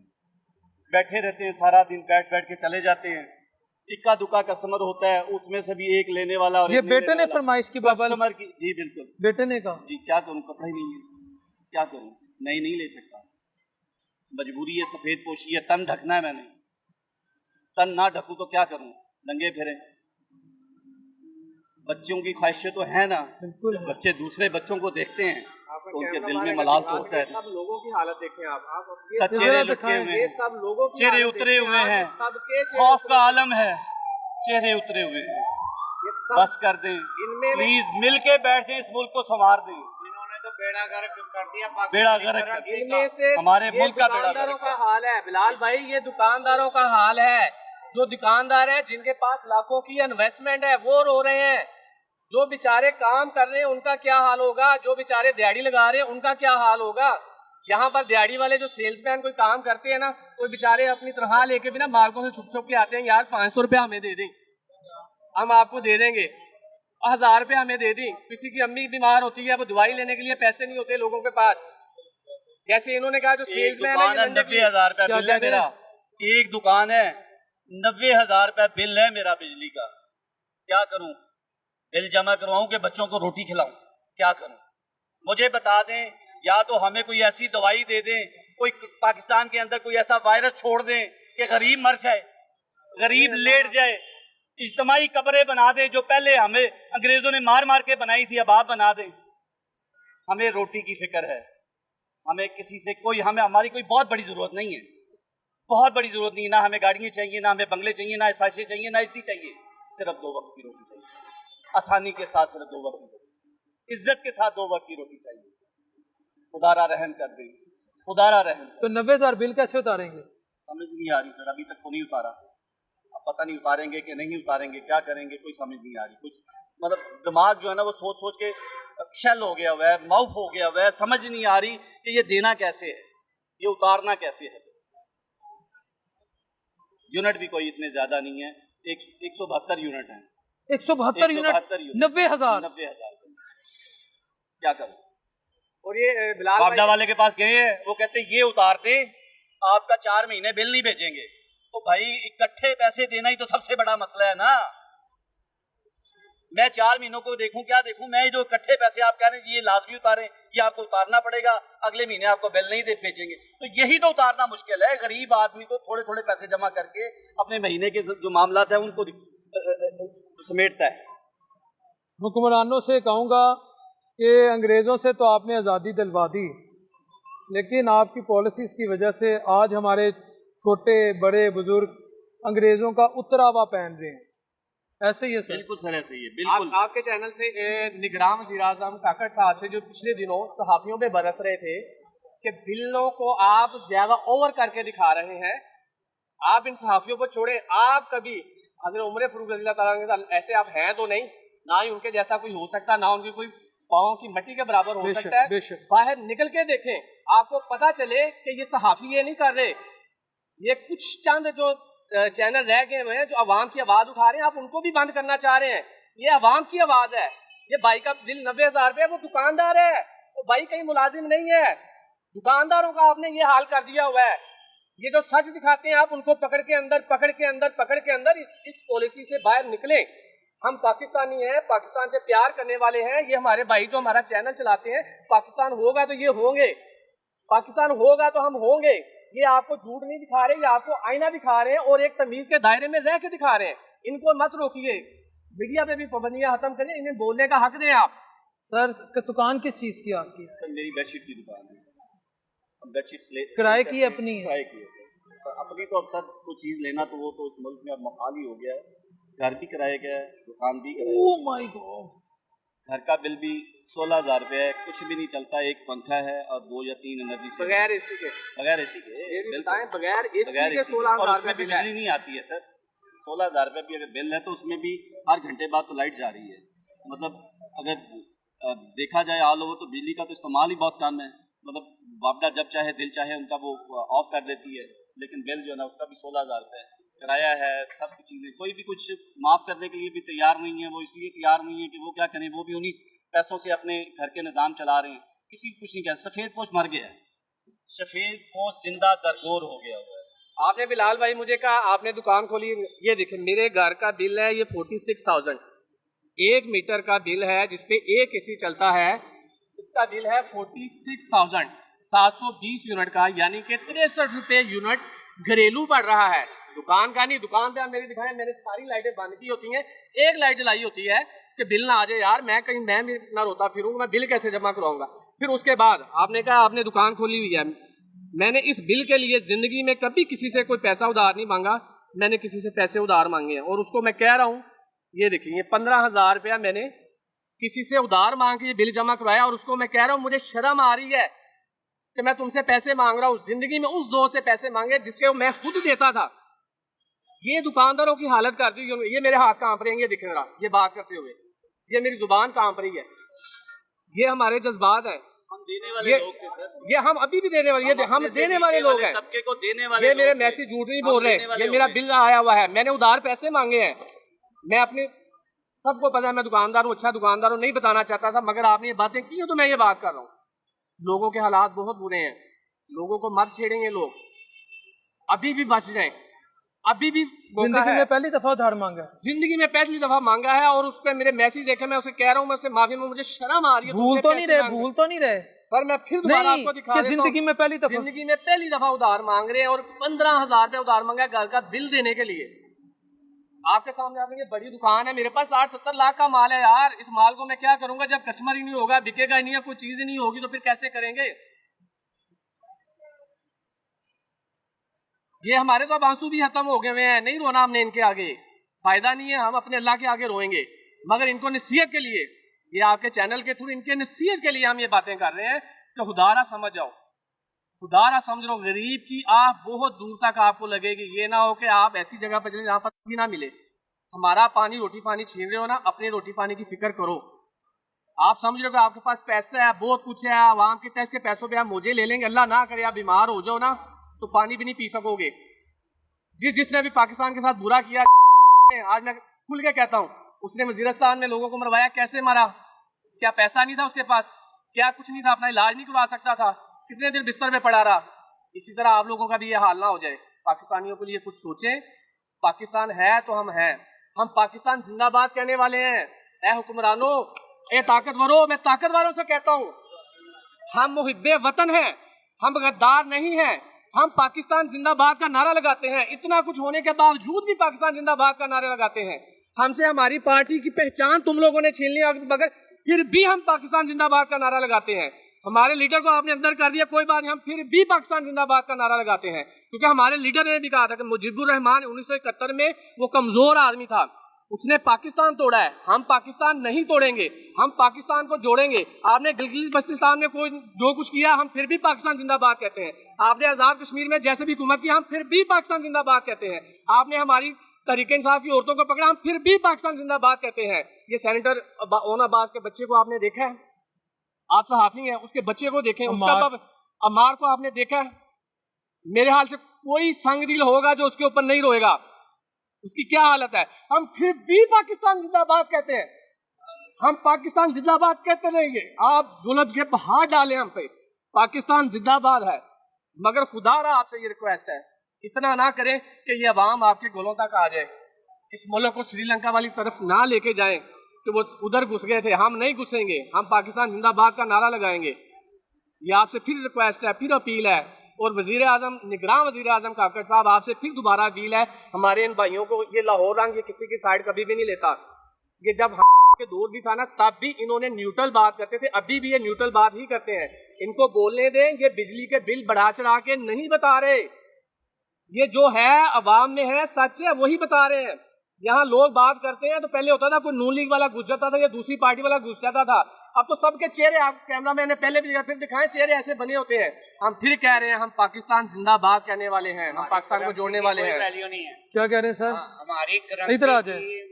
बैठे रहते हैं सारा दिन, बैठ बैठ के चले जाते हैं। इक्का दुक्का कस्टमर होता है, उसमें से भी एक लेने वाला और ये बेटे ने फरमाइश की बाबा कस्टमर की। जी बिल्कुल, बेटे ने कहा। जी क्या करूं, कपड़ा ही नहीं है, क्या करूं, नहीं ले सकता, मजबूरी है, सफेद पोशी है, तन ढकना है मैंने। तन ना ढकूं तो क्या करूं, नंगे फिरें? बच्चों की ख्वाहिशें तो हैं ना, बिल्कुल। बच्चे दूसरे बच्चों को देखते हैं तो उनके दिल में मलाल तो होता है। सब लोगों की हालत देखें आप सब चेहरे लटके हुए ये हैं, सब लोगों की चेहरे हालत उतरे देखें हुए आप, हैं, सबके चेहरे खौफ उतरे का हुए आलम है, चेहरे उतरे हुए हैं। हैं। ये सब बस कर दें इनमें प्लीज, मिल के बैठ जाए, इस मुल्क को संवार दें। इन्होंने तो बेड़ा गर्क कर दिया बेड़ा गर्क कर दिया। इनमें से हमारे ये मुल्क का बेड़ा दुकानदारों गर्क। का हाल है बिलाल भाई, ये दुकानदारों का हाल है। जो दुकानदार है जिनके पास लाखों की इन्वेस्टमेंट है वो रो रहे हैं। जो बेचारे काम कर रहे हैं उनका क्या हाल होगा, जो बेचारे दिहाड़ी लगा रहे हैं उनका क्या हाल होगा। यहाँ पर दिहाड़ी वाले जो सेल्समैन कोई काम करते हैं ना, कोई बेचारे अपनी तनख्वाह लेके भी ना मालकों से छुप छुप के आते हैं, यार 500 रुपया हमें दे दें, हम आपको दे देंगे, 1000 रुपया हमें दे दें। किसी की अम्मी बीमार होती है, वो दवाई लेने के लिए पैसे नहीं होते लोगों के पास। जैसे इन्होंने कहा जो एक सेल्समैन दुकान है, है 90,000 रुपया क्या बिल है कह रहे मेरा। एक दुकान है, 90,000 रुपया बिल है मेरा बिजली का। क्या करूं? बिल जमा करवाऊं कि बच्चों को रोटी खिलाऊं? क्या करूं? मुझे बता दें, या तो हमें कोई ऐसी दवाई दे दें, कोई पाकिस्तान के अंदर कोई ऐसा वायरस छोड़ दें कि गरीब मर जाए, गरीब लेट जाए, इज्तमाही कब्रें बना दें जो पहले हमें अंग्रेजों ने मार मार के बनाई थी, अब आप बना दें। हमें रोटी की फिक्र है, हमें किसी से कोई, हमें हमारी कोई बहुत बड़ी जरूरत नहीं है, बहुत बड़ी जरूरत नहीं, ना हमें गाड़ियाँ चाहिए, ना हमें बंगले चाहिए, ना साइशें चाहिए, ना एसी चाहिए, सिर्फ 2 वक्त की रोटी चाहिए, आसानी के साथ सिर्फ 2 वक्त की रोटी, इज्जत के साथ 2 वक्त की रोटी चाहिए। खुदारा रहम कर दें, खुदारा रहम। तो 90,000 बिल कैसे उतारेंगे? समझ नहीं आ रही सर, अभी तक तो नहीं उतारा, अब पता नहीं उतारेंगे कि नहीं उतारेंगे, क्या करेंगे, कोई समझ नहीं आ रही। कुछ मतलब दिमाग जो है ना वो सोच सोच के शेल हो गया हुआ है, माउफ हो गया हुआ है, समझ नहीं आ रही कि ये देना कैसे है, ये उतारना कैसे है। यूनिट भी कोई इतने ज्यादा नहीं है, 172 यूनिट है। 172 यूनिट, 90,000। 90,000 क्या करूं? और ये बिलाल बाबडा भाई, वाले के पास गए हैं, वो कहते हैं ये उतार दे, आपका 4 महीने बिल नहीं भेजेंगे। तो भाई इकट्ठे पैसे देना ही तो सबसे बड़ा मसला है ना। मैं 4 महीनों को देखूं, क्या देखूं? मैं जो इकट्ठे पैसे आप कह रहे हैं ये लाजमी उतारें, ये आपको उतारना पड़ेगा, अगले महीने आपको बिल नहीं दे भेजेंगे, तो यही तो उतारना मुश्किल है। गरीब आदमी को थोड़े थोड़े पैसे जमा करके अपने महीने के जो मामला है उनको समेटता है। हुक्मरानों से कहूँगा कि अंग्रेज़ों से तो आपने आज़ादी दिलवा दी, लेकिन आपकी पॉलिसीज़ की वजह से आज हमारे छोटे बड़े बुजुर्ग अंग्रेज़ों का उतरावा पहन रहे हैं। ऐसे ही है सर? बिल्कुल सर, ऐसे ही है, बिल्कुल। आपके चैनल से निगरान वज़ीर-ए-आज़म काकड़ साहब से जो पिछले दिनों सहाफ़ियों पे बरस रहे थे कि बिलों को आप ज्यादा ओवर करके दिखा रहे हैं, आप इन सहाफ़ियों को छोड़े, आप कभी हज़रत उमर फारूक रज़ी अल्लाह तआला ऐसे आप हैं तो नहीं, ना ही उनके जैसा कोई हो सकता, ना उनके कोई पाँव की मट्टी के बराबर हो सकता है। बाहर निकल के देखें, आपको पता चले कि ये सहाफ़ी ये नहीं कर रहे, ये कुछ चंद जो चैनल रह गए हुए हैं जो अवाम की आवाज़ उठा रहे हैं, आप उनको भी बंद करना चाह रहे हैं। ये अवाम की आवाज़ है। ये भाई का बिल 90,000 रुपये, वो दुकानदार है, वो भाई कहीं मुलाजिम नहीं है। दुकानदारों का आपने ये हाल कर दिया हुआ है। ये जो सच दिखाते हैं आप उनको पकड़ के अंदर इस पॉलिसी से बाहर निकले। हम पाकिस्तानी हैं, पाकिस्तान से प्यार करने वाले हैं, ये हमारे भाई जो हमारा चैनल चलाते हैं, पाकिस्तान होगा तो ये होंगे, पाकिस्तान होगा तो हम होंगे। ये आपको झूठ नहीं दिखा रहे, ये आपको आईना दिखा रहे हैं और एक तमीज के दायरे में रह के दिखा रहे हैं। इनको मत रोकिए, मीडिया पे भी पाबंदियां खत्म करिए, इन्हें बोलने का हक दें आप। सर दुकान किस चीज़ की आपकी? सर मेरी बेडशीट की दुकान है, बेडशीट किराए की अपनी है? किराए की है सर। अपनी तो अब सर कोई चीज़ लेना तो वो तो उस मुल्क में अब मकाल ही हो गया है, घर भी किराया गया है, दुकान भी किराया। Oh my God. घर का बिल भी 16,000 रुपये है, कुछ भी नहीं चलता, एक पंखा है और 2 या 3 एनर्जी से बगैर एसी के, बगैर एसी के बगैर एसी के और 16,000 उसमें भी बिजली नहीं आती है सर। 16,000 रुपये भी अगर बिल है तो उसमें भी हर घंटे बाद तो लाइट जा रही है। मतलब अगर देखा जाए ऑल ओवर तो बिजली का तो इस्तेमाल ही बहुत कम है। मतलब बाबडा जब चाहे दिल चाहे उनका वो ऑफ कर देती है, लेकिन बिल जो है ना उसका भी 16,000 रुपये है, किराया है, सब कुछ चीज़ें। कोई भी कुछ माफ़ करने के लिए भी तैयार नहीं है। वो इसलिए तैयार नहीं है कि वो क्या करें, वो भी उन्हीं पैसों से अपने घर के निज़ाम चला रहे हैं। किसी को कुछ नहीं कहा। सफ़ेद पोश मर गया है, सफ़ेद पोश जिंदा दरगोर हो गया हुआ है। आपने बिलाल भाई मुझे कहा आपने दुकान खोली, ये देखें मेरे घर का बिल है ये 46,000, 1 मीटर का बिल है जिसपे 1 एसी चलता है, इसका बिल है 46,720 यूनिट का, यानी कि 63 रुपये यूनिट घरेलू पड़ रहा है। दुकान का नहीं, दुकान पे आप मेरी दिखाएं, मैंने सारी लाइटें बंद की होती हैं, एक लाइट जलाई होती है कि बिल ना आ जाए यार, मैं कहीं मैं भी ना रोता फिरूंगा, मैं बिल कैसे जमा करवाऊंगा। फिर उसके बाद आपने कहा आपने दुकान खोली हुई है, मैंने इस बिल के लिए जिंदगी में कभी किसी से कोई पैसा उधार नहीं मांगा, मैंने किसी से पैसे उधार मांगे हैं और उसको मैं कह रहा हूँ, ये देखिए 15,000 रुपया मैंने किसी से उधार मांग के ये बिल जमा करवाया और उसको मैं कह रहा हूँ मुझे शर्म आ रही है कि मैं तुमसे पैसे मांग रहा हूँ। जिंदगी में उस दोस्त से पैसे मांगे जिसके मैं खुद देता था। ये दुकानदारों की हालत कर दी, ये मेरे हाथ कांप रहे हैं, ये दिख रहा ये बात करते हुए, ये मेरी जुबान कांप रही है, ये हमारे जज्बात है, ये हम अभी भी देने वाले, ये हम देने वाले लोग हैं, ये मेरे मैसेज झूठ नहीं बोल रहे, ये मेरा बिल आया हुआ है, मैंने उधार पैसे मांगे हैं। मैं अपने सबको पता है मैं दुकानदार हूँ, अच्छा दुकानदार हूँ, नहीं बताना चाहता था, मगर आपने ये बातें की हैं तो मैं ये बात कर रहा हूँ। लोगों के हालात बहुत बुरे हैं, लोगों को मर छेड़ेंगे लोग, अभी भी बच जाएं, अभी भी जिंदगी में पहली दफा उधार मांगा है, जिंदगी में पहली दफा मांगा है और उस पर मेरे मैसेज देखे, मैं उसे कह रहा हूँ, मैं उससे माफी में, मुझे शर्म आ रही है। भूल तो नहीं रहे सर, मैं फिर दोबारा आपको दिखा देता हूं, जिंदगी में पहली दफा उधार मांग रहे हैं और 15,000 रुपया उधार मांगा घर का बिल देने के लिए। आपके सामने आपने ये बड़ी दुकान है, मेरे पास 60-70 लाख का माल है यार, इस माल को मैं क्या करूंगा जब कस्टमर ही नहीं होगा, बिकेगा ही नहीं है, कोई चीज ही नहीं होगी तो फिर कैसे करेंगे। ये हमारे तो आंसू भी खत्म हो गए हुए हैं, नहीं रोना हमने इनके आगे, फायदा नहीं है, हम अपने अल्लाह के आगे रोएंगे, मगर इनको नसीहत के लिए, ये आपके चैनल के थ्रू इनके नसीहत के लिए हम ये बातें कर रहे हैं कि खुदारा समझ जाओ, खुदारा समझ लो, गरीब की आप बहुत दूर तक आपको लगेगी। ये ना हो कि आप ऐसी जगह पर चले जहाँ पर भी ना मिले। हमारा पानी रोटी पानी छीन रहे हो ना, अपनी रोटी पानी की फिक्र करो। आप समझ रहे हो कि आपके पास पैसा है, बहुत कुछ है, आवाम के टैक्स के पैसों पे आप मुझे ले लेंगे, अल्लाह ना करे आप बीमार हो जाओ ना तो पानी भी नहीं पी सकोगे। जिसने भी पाकिस्तान के साथ बुरा किया, आज मैं खुल के कहता हूँ, उसने वजीरिस्तान में लोगों को मरवाया, कैसे मरा? क्या पैसा नहीं था उसके पास? क्या कुछ नहीं था? अपना इलाज नहीं करवा सकता था? कितने दिन बिस्तर में पड़ा रहा? इसी तरह आप लोगों का भी ये हाल ना हो जाए। पाकिस्तानियों के लिए कुछ सोचें, पाकिस्तान है तो हम हैं, हम पाकिस्तान जिंदाबाद कहने वाले हैं। ए हुक्मरानों, ए ताकतवरों, मैं ताकतवरों से कहता हूँ, हम मुहिब्बे वतन हैं, हम गद्दार नहीं हैं, हम पाकिस्तान जिंदाबाद का नारा लगाते हैं। इतना कुछ होने के बावजूद भी पाकिस्तान जिंदाबाद का नारा लगाते हैं। हमसे हमारी पार्टी की पहचान तुम लोगों ने छीन लिया, मगर फिर भी हम पाकिस्तान जिंदाबाद का नारा लगाते हैं। हमारे लीडर को आपने अंदर कर दिया, कोई बात नहीं, हम फिर भी पाकिस्तान जिंदाबाद का नारा लगाते हैं, क्योंकि हमारे लीडर ने भी कहा था कि मुजीबुर रहमान 1971 में वो कमजोर आदमी था, उसने पाकिस्तान तोड़ा है, हम पाकिस्तान नहीं तोड़ेंगे, हम पाकिस्तान को जोड़ेंगे। आपने गिलगित बल्तिस्तान में कोई जो कुछ किया, हम फिर भी पाकिस्तान जिंदाबाद कहते हैं। आपने आजाद कश्मीर में जैसे भी हुकूमत की, हम फिर भी पाकिस्तान जिंदाबाद कहते हैं। आपने हमारी तहरीक इंसाफ की औरतों को पकड़ा, हम फिर भी पाकिस्तान जिंदाबाद कहते हैं। ये सेनेटर ओन अब्बास के बच्चे को आपने देखा है, आप सहाफी हैं, उसके बच्चे को देखें, उसका अम्मार को आपने देखा है। मेरे हाल से कोई संग दिल होगा जो उसके ऊपर नहीं रोएगा, उसकी क्या हालत है। हम फिर भी पाकिस्तान जिंदाबाद कहते हैं, हम पाकिस्तान जिंदाबाद कहते रहेंगे। आप जुल्म के हाथ डालें हम पे, पाकिस्तान जिंदाबाद है। मगर खुदारा आपसे ये रिक्वेस्ट है, इतना ना करें कि ये अवाम आपके गोलों तक आ जाए, इस मुल्क को श्रीलंका वाली तरफ ना लेके जाएं कि वो उधर घुस गए थे। हम नहीं घुसेंगे, हम पाकिस्तान जिंदाबाद का नारा लगाएंगे। ये आपसे फिर रिक्वेस्ट है, फिर अपील है। और वजीर आजम, निगरान वजीर आजम काकड़ साहब, आपसे फिर दोबारा अपील है, हमारे इन भाइयों को, ये लाहौर रंग ये किसी की साइड कभी भी नहीं लेता। ये जब के दौर भी था ना, तब भी इन्होंने न्यूट्रल बात करते थे, अभी भी ये न्यूट्रल बात ही करते हैं। इनको बोलने दें, ये बिजली के बिल बढ़ा चढ़ा के नहीं बता रहे, ये जो है अवाम में है, सच है, वही बता रहे हैं। यहाँ लोग बात करते हैं तो पहले होता था कोई नून लीग वाला घुस जाता था या दूसरी पार्टी वाला घुस जाता था, अब तो सबके चेहरे, आप कैमरा मैंने पहले भी फिर दिखाए, चेहरे ऐसे बने होते हैं। हम फिर कह रहे हैं, हम पाकिस्तान जिंदाबाद कहने वाले हैं, हम पाकिस्तान को जोड़ने वाले हैं। क्या कह रहे हैं सर? हमारी सही तरह आ जाए।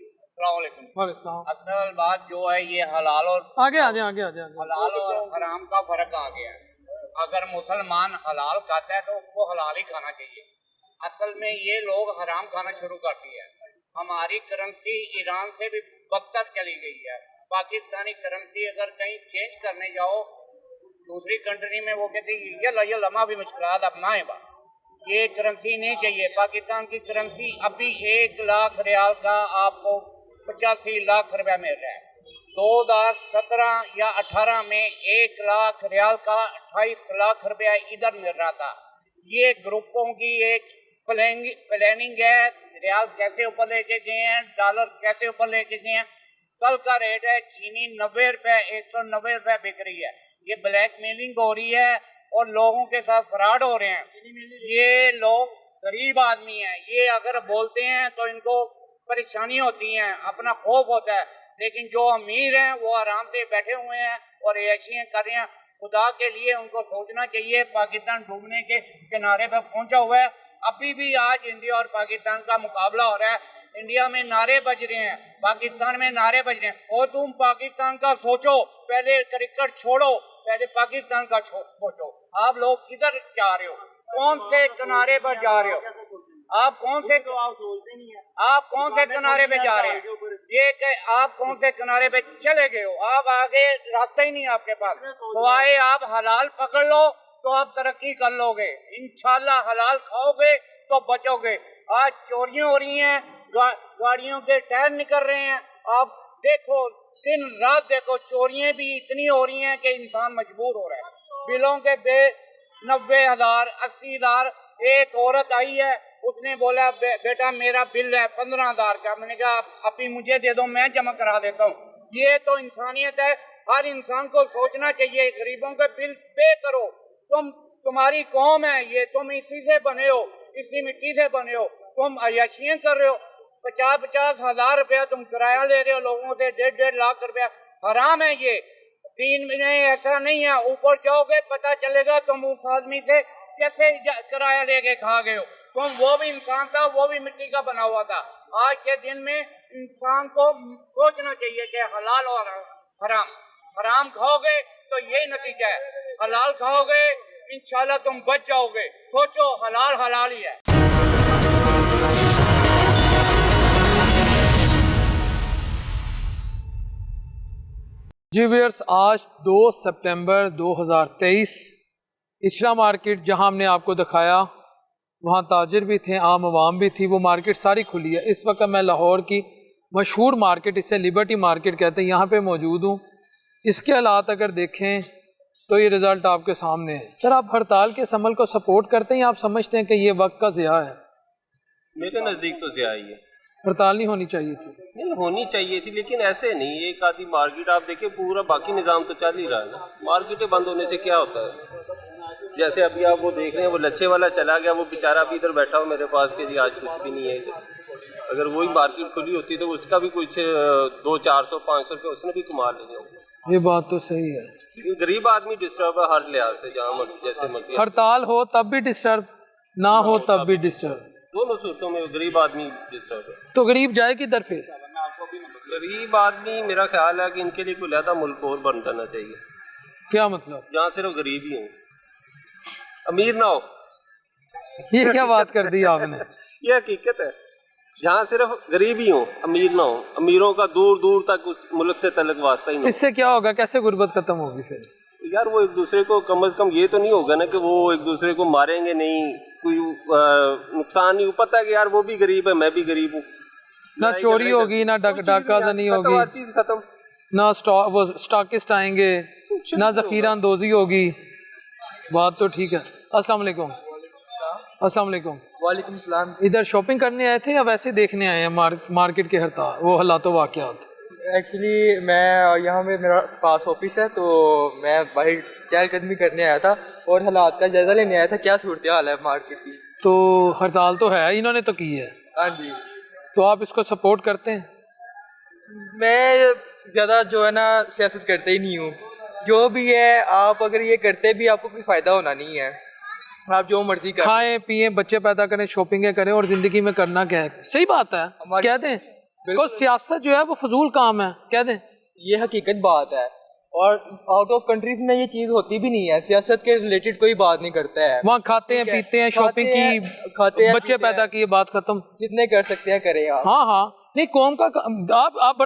असल बात जो है, ये हलाल और आगे हलाल और हराम का फर्क आ गया है। अगर मुसलमान हलाल खाता है तो उसको हलाल ही खाना चाहिए। असल में ये लोग हराम खाना शुरू कर दिया है। हमारी करेंसी ईरान से भी बदतर चली गई है। पाकिस्तानी करेंसी अगर कहीं चेंज करने जाओ दूसरी कंट्री में, वो कहती है ये लम्हा भी मुश्किलात अपना है, ये करेंसी नहीं चाहिए। पाकिस्तान की करेंसी अभी 1 लाख रियाल का आपको 85 लाख रुपया मिल रहा है। 2017 या 18 में 1 लाख रियाल का 28 लाख रुपया इधर मिल रहा था। ये ग्रुपों की एक प्लानिंग है, रियाल कैसे ऊपर लेके गए हैं, डॉलर कैसे ऊपर लेके गए हैं। कल का रेट है चीनी 90 रुपए, 190 रुपए बिक रही है। ये ब्लैक मेलिंग हो रही है और लोगों के साथ फ्रॉड हो रहे हैं। ये लोग गरीब आदमी हैं, ये अगर बोलते हैं तो इनको परेशानी होती है, अपना खौफ होता है, लेकिन जो अमीर हैं वो आराम से बैठे हुए हैं और ऐशियां कर रहे हैं। खुदा के लिए उनको सोचना चाहिए, पाकिस्तान डूबने के किनारे पर पहुंचा हुआ है। अभी भी आज इंडिया और पाकिस्तान का मुकाबला हो रहा है। इंडिया में नारे बज रहे हैं, पाकिस्तान में नारे बज रहे हैं। और तुम पाकिस्तान का सोचो, पहले क्रिकेट छोड़ो, पहले पाकिस्तान का सोचो। आप लोग किधर जा रहे हो, कौन से किनारे पर जा रहे हो, आप कौन से किनारे पे जा रहे हैं? ये कि आप कौन से किनारे पे चले गए हो, आप आगे रास्ता ही नहीं आपके पास। तो आए आप हलाल पकड़ लो तो आप तरक्की कर लोगे, इंशाल्लाह हलाल खाओगे तो बचोगे। आज चोरियां हो रही हैं, गाड़ियों के टायर निकल रहे हैं। आप देखो, दिन रात देखो, चोरियां भी इतनी हो रही हैं कि इंसान मजबूर हो रहा है। बिलों के 90,000 80,000। एक औरत आई है, उसने बोला बेटा मेरा बिल है 15,000 का। मैंने कहा अभी मुझे दे दो, मैं जमा करा देता हूँ। ये तो इंसानियत है, हर इंसान को सोचना चाहिए। गरीबों के बिल पे करो। तुम्हारी कौम है ये, तुम इसी से बने हो, इसी मिट्टी से बने हो। तुम अयाशियां कर रहे हो, 50-50 हजार रुपया तुम किराया ले रहे हो लोगों से, 1.5 लाख रुपया। हराम है ये। दीन में ऐसा नहीं है, ऊपर जाओगे पता चलेगा तुम उस आदमी से कैसे किराया लेके खा गए हो। तुम वो भी इंसान था, वो भी मिट्टी का बना हुआ था। आज के दिन में इंसान को सोचना चाहिए कि हलाल और हराम। हराम खाओगे तो यही नतीजा है, हलाल खाओगे इंशाल्लाह तुम बच जाओगे। सोचो, हलाल हलाल ही है। जी व्यूअर्स, आज 2 सितंबर 2023 इशरा मार्केट जहां हमने आपको दिखाया, वहाँ ताजिर भी थे, आम आवाम भी थी, वो मार्केट सारी खुली है। इस वक्त मैं लाहौर की मशहूर मार्केट, इसे लिबर्टी मार्केट कहते हैं, यहाँ पे मौजूद हूँ। इसके हालात अगर देखें तो ये रिज़ल्ट आपके सामने है। सर, आप हड़ताल के इस अमल को सपोर्ट करते हैं या आप समझते हैं कि ये वक्त का ज़िया है? मेरे नज़दीक तो ज़िया ही है। हड़ताल नहीं होनी चाहिए थी? नहीं, होनी चाहिए थी, लेकिन ऐसे नहीं। एक आधी मार्केट आप देखें, पूरा बाकी निज़ाम तो चल ही रहा है ना। मार्केटें बंद होने से क्या होता है? जैसे अभी आप वो देख रहे हैं, वो लच्छे वाला चला गया, वो बेचारा अभी इधर बैठा हो मेरे पास कि जी आज कुछ भी नहीं है इधर। अगर वही मार्केट खुली होती तो उसका भी कुछ 200-400-500 रुपये उसने भी कमा लेंगे। ये बात तो सही है। गरीब आदमी डिस्टर्ब है हर लिहाज से, जहाँ मर्जी जैसे मर्जी। हड़ताल हो तब भी डिस्टर्ब, ना हो तब भी डिस्टर्ब, दोनों सूरतों में गरीब आदमी डिस्टर्ब है। तो गरीब जाए किधर पे? गरीब आदमी, मेरा ख्याल है कि इनके लिए कोई लहदा मुल्क और बन जाना चाहिए। क्या मतलब? जहाँ सिर्फ गरीब ही हो, अमीर ना हो। ये क्या बात कर दी आपने? ये हकीकत है, जहाँ सिर्फ गरीब ही हो, अमीर ना हो। अमीरों का दूर दूर तक उस मुल्क से तलक वास्ता ही नहीं। इससे क्या होगा, कैसे गुर्बत खत्म होगी फिर? यार वो एक दूसरे को कम से कम ये तो नहीं होगा ना कि वो एक दूसरे को मारेंगे नहीं, कोई नुकसान नहीं। पता है कि यार वो भी गरीब है, मैं भी गरीब हूँ। ना चोरी होगी, ना डाकाज़नी होगी, हर चीज खत्म। ना वो स्टॉकिस्ट आएंगे, ना ज़ख़ीरा अंदोज़ी होगी। बात तो ठीक है। अस्सलाम वालेकुम। अस्सलाम वालेकुम। वालेकुम सलाम। इधर शॉपिंग करने आए थे या वैसे देखने आए हैं मार्केट के हड़ताल, वो हालात वाक़यात? एक्चुअली मैं यहाँ में, मेरा पास ऑफिस है, तो मैं बाहर चहलकदमी करने आया था और हालात का जायज़ा लेने आया था, क्या सूरत हाल है मार्केट की। तो हड़ताल तो है, इन्होंने तो की है। हाँ जी। तो आप इसको सपोर्ट करते हैं? मैं ज़्यादा जो है ना सियासत करते ही नहीं हूँ। जो भी है, आप अगर ये करते भी आपको कोई फ़ायदा होना नहीं है। आप जो मर्जी करें, खाएं पिएं, बच्चे पैदा करें, शॉपिंग करें, और ज़िंदगी में करना क्या है? सही बात है, कह दें। बिल्कुल, सियासत जो है वो फजूल काम है, कह दें। ये हकीकत बात है, और आउट ऑफ कंट्रीज में ये चीज़ होती भी नहीं है। सियासत के रिलेटेड कोई बात नहीं करता है। वहाँ खाते हैं, पीते हैं, शॉपिंग की, खाते हैं, बच्चे पैदा किए, बात खत्म। जितने कर सकते हैं करें आप। हाँ हाँ, नहीं कौम का आप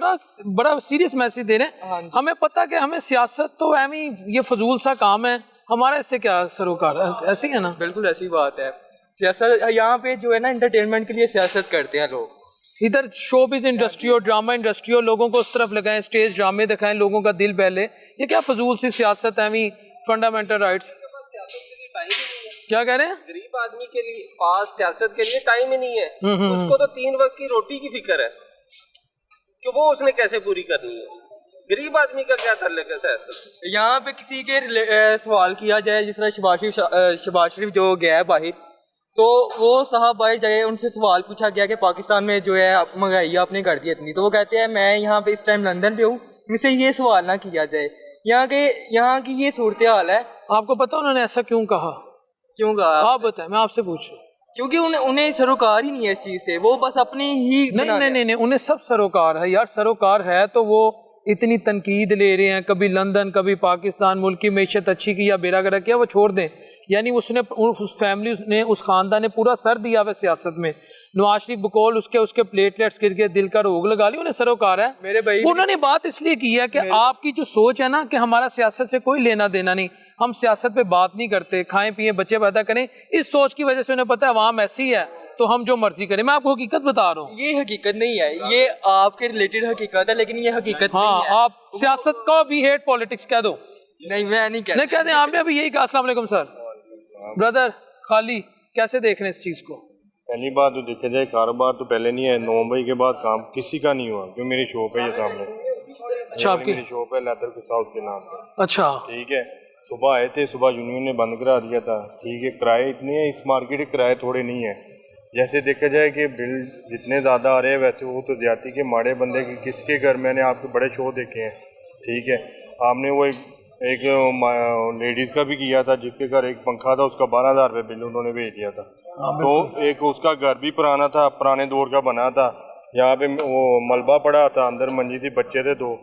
बड़ा सीरियस मैसेज दे रहे हैं। हाँ, हमें पता कि हमें सियासत तो एमी ये फजूल सा काम है, हमारा इससे क्या सरोकार? ऐसी है ना? बिल्कुल ऐसी बात है। सियासत यहाँ पे जो है ना, एंटरटेनमेंट के लिए सियासत करते हैं लोग। इधर शोबिज इंडस्ट्री और ड्रामा इंडस्ट्री और लोगों को उस तरफ लगाएं, स्टेज ड्रामे दिखाएं, लोगों का दिल बहले। ये क्या फजूल सी सियासत है? फंडामेंटल राइट्स کیا کہہ رہے ہیں؟ غریب آدمی کے لیے پاس سیاست کے لیے ٹائم ہی نہیں ہے. اس کو تو 3 وقت کی روٹی کی فکر ہے کہ وہ اس نے کیسے پوری کرنی ہے. غریب آدمی کا کیا تعلق ہے سیاست؟ یہاں پہ کسی کے سوال کیا جائے، جس طرح شہباز شریف جو گیا ہے باہر، تو وہ صاحب باہر جگہ ان سے سوال پوچھا گیا کہ پاکستان میں جو ہے مہنگائی آپ نے کر دی اتنی، تو وہ کہتے ہیں میں یہاں پہ اس ٹائم لندن پہ ہوں، مجھ سے یہ سوال نہ کیا جائے. یہاں کی یہ صورتحال ہے. آپ کو پتا انہوں نے ایسا کیوں کہا؟ کیوں کہا آپ بتائیں، میں آپ سے پوچھوں. کیونکہ انہیں سروکار ہی نہیں ہے اس چیز سے، وہ بس اپنی ہی نہیں انہیں سب سروکار ہے یار. سروکار ہے تو وہ اتنی تنقید لے رہے ہیں، کبھی لندن کبھی پاکستان، ملک کی معیشت اچھی کی یا بیڑا گرک کیا، وہ چھوڑ دیں. یعنی اس فیملی نے، اس خاندان نے پورا سر دیا ہوا سیاست میں. نواز شریف بقول اس کے پلیٹلیٹس گر کے دل کا روگ لگا لی، انہیں سروکار ہے. میرے بھائی انہوں نے بات اس لیے کی ہے کہ آپ کی جو سوچ ہے نا کہ ہمارا سیاست سے کوئی لینا دینا نہیں، ہم سیاست پہ بات نہیں کرتے، کھائیں پیئیں بچے پیدا کریں، اس سوچ کی وجہ سے انہیں پتہ ہے عوام ایسی ہے تو ہم جو مرضی کریں. میں آپ کو حقیقت بتا رہا ہوں. یہ حقیقت نہیں ہے، یہ آپ کے ریلیٹڈ حقیقت ہے، لیکن یہ حقیقت نہیں ہے. ہاں، آپ سیاست کو وی ہیٹ پالیٹکس کہہ دو. نہیں میں نہیں کہتا. نہیں کہتے ہیں، آپ نے ابھی یہی کہا. السلام علیکم سر. بردر خالی کیسے دیکھ رہے ہیں اس چیز کو؟ پہلی بات تو دیکھا جائے کاروبار تو پہلے نہیں ہے. 9 مئی کے بعد کام کسی کا نہیں ہوا، جو میری شاپ ہے یہ سامنے. اچھا، آپ کی میری شاپ ہے لیدر کے ساؤتھ کے نام پہ. اچھا ٹھیک ہے. صبح آئے تھے، صبح یونین نے بند کرا دیا تھا. ٹھیک ہے. کرائے اتنے ہیں اس مارکیٹ کے، کرائے تھوڑے نہیں ہیں. جیسے دیکھا جائے کہ بل جتنے زیادہ آ رہے ہیں ویسے وہ تو زیادتی کے ماڑے بندے کی. کس کے گھر میں نے آپ کے بڑے شو دیکھے ہیں. ٹھیک ہے. آپ نے وہ ایک لیڈیز کا بھی کیا تھا جس کے گھر ایک پنکھا تھا، اس کا 12,000 روپے بل انہوں نے بھیج دیا تھا. تو ایک اس کا گھر بھی پرانا تھا، پرانے دور کا بنا تھا، یہاں پہ وہ ملبہ پڑا تھا، اندر منجی تھی، بچے تھے 2.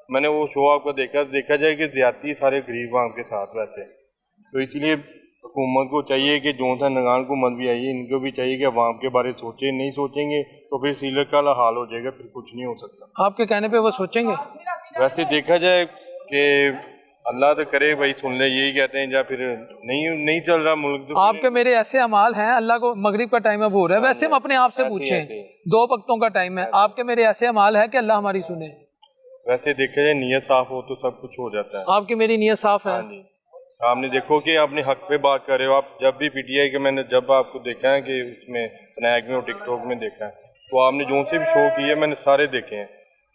میں نے وہ شو آپ کو دیکھا جائے کہ زیادتی سارے غریب عوام کے ساتھ ویسے. تو اس لیے حکومت کو چاہیے کہ جو تھا نگران حکومت بھی آئی ہے، ان کو بھی چاہیے کہ عوام کے بارے سوچیں. نہیں سوچیں گے تو پھر سیلر کا حال ہو جائے گا، پھر کچھ نہیں ہو سکتا. آپ کے کہنے پہ وہ سوچیں گے. ویسے دیکھا جائے کہ اللہ تو کرے بھائی سن لے، یہی کہتے ہیں. یا پھر نہیں چل رہا ملک تو آپ کے میرے ایسے اعمال ہیں، اللہ کو مغرب کا ٹائم اب ہو رہا ہے، ویسے ہم اپنے آپ سے پوچھیں 2 وقتوں کا ٹائم ہے. آپ کے میرے ایسے اعمال ہیں کہ اللہ ہماری سنے. ویسے دیکھا جائے نیت صاف ہو تو سب کچھ ہو جاتا ہے. آپ کی میری نیت صاف ہے. آپ نے دیکھو کہ اپنے حق پہ بات کر رہے ہو. آپ جب بھی پی ٹی آئی کے میں نے جب آپ کو دیکھا ہے کہ اس میں سنیک میں اور ٹک ٹاک میں دیکھا ہے، تو آپ نے جو سے بھی شو کی ہے میں نے سارے دیکھے ہیں.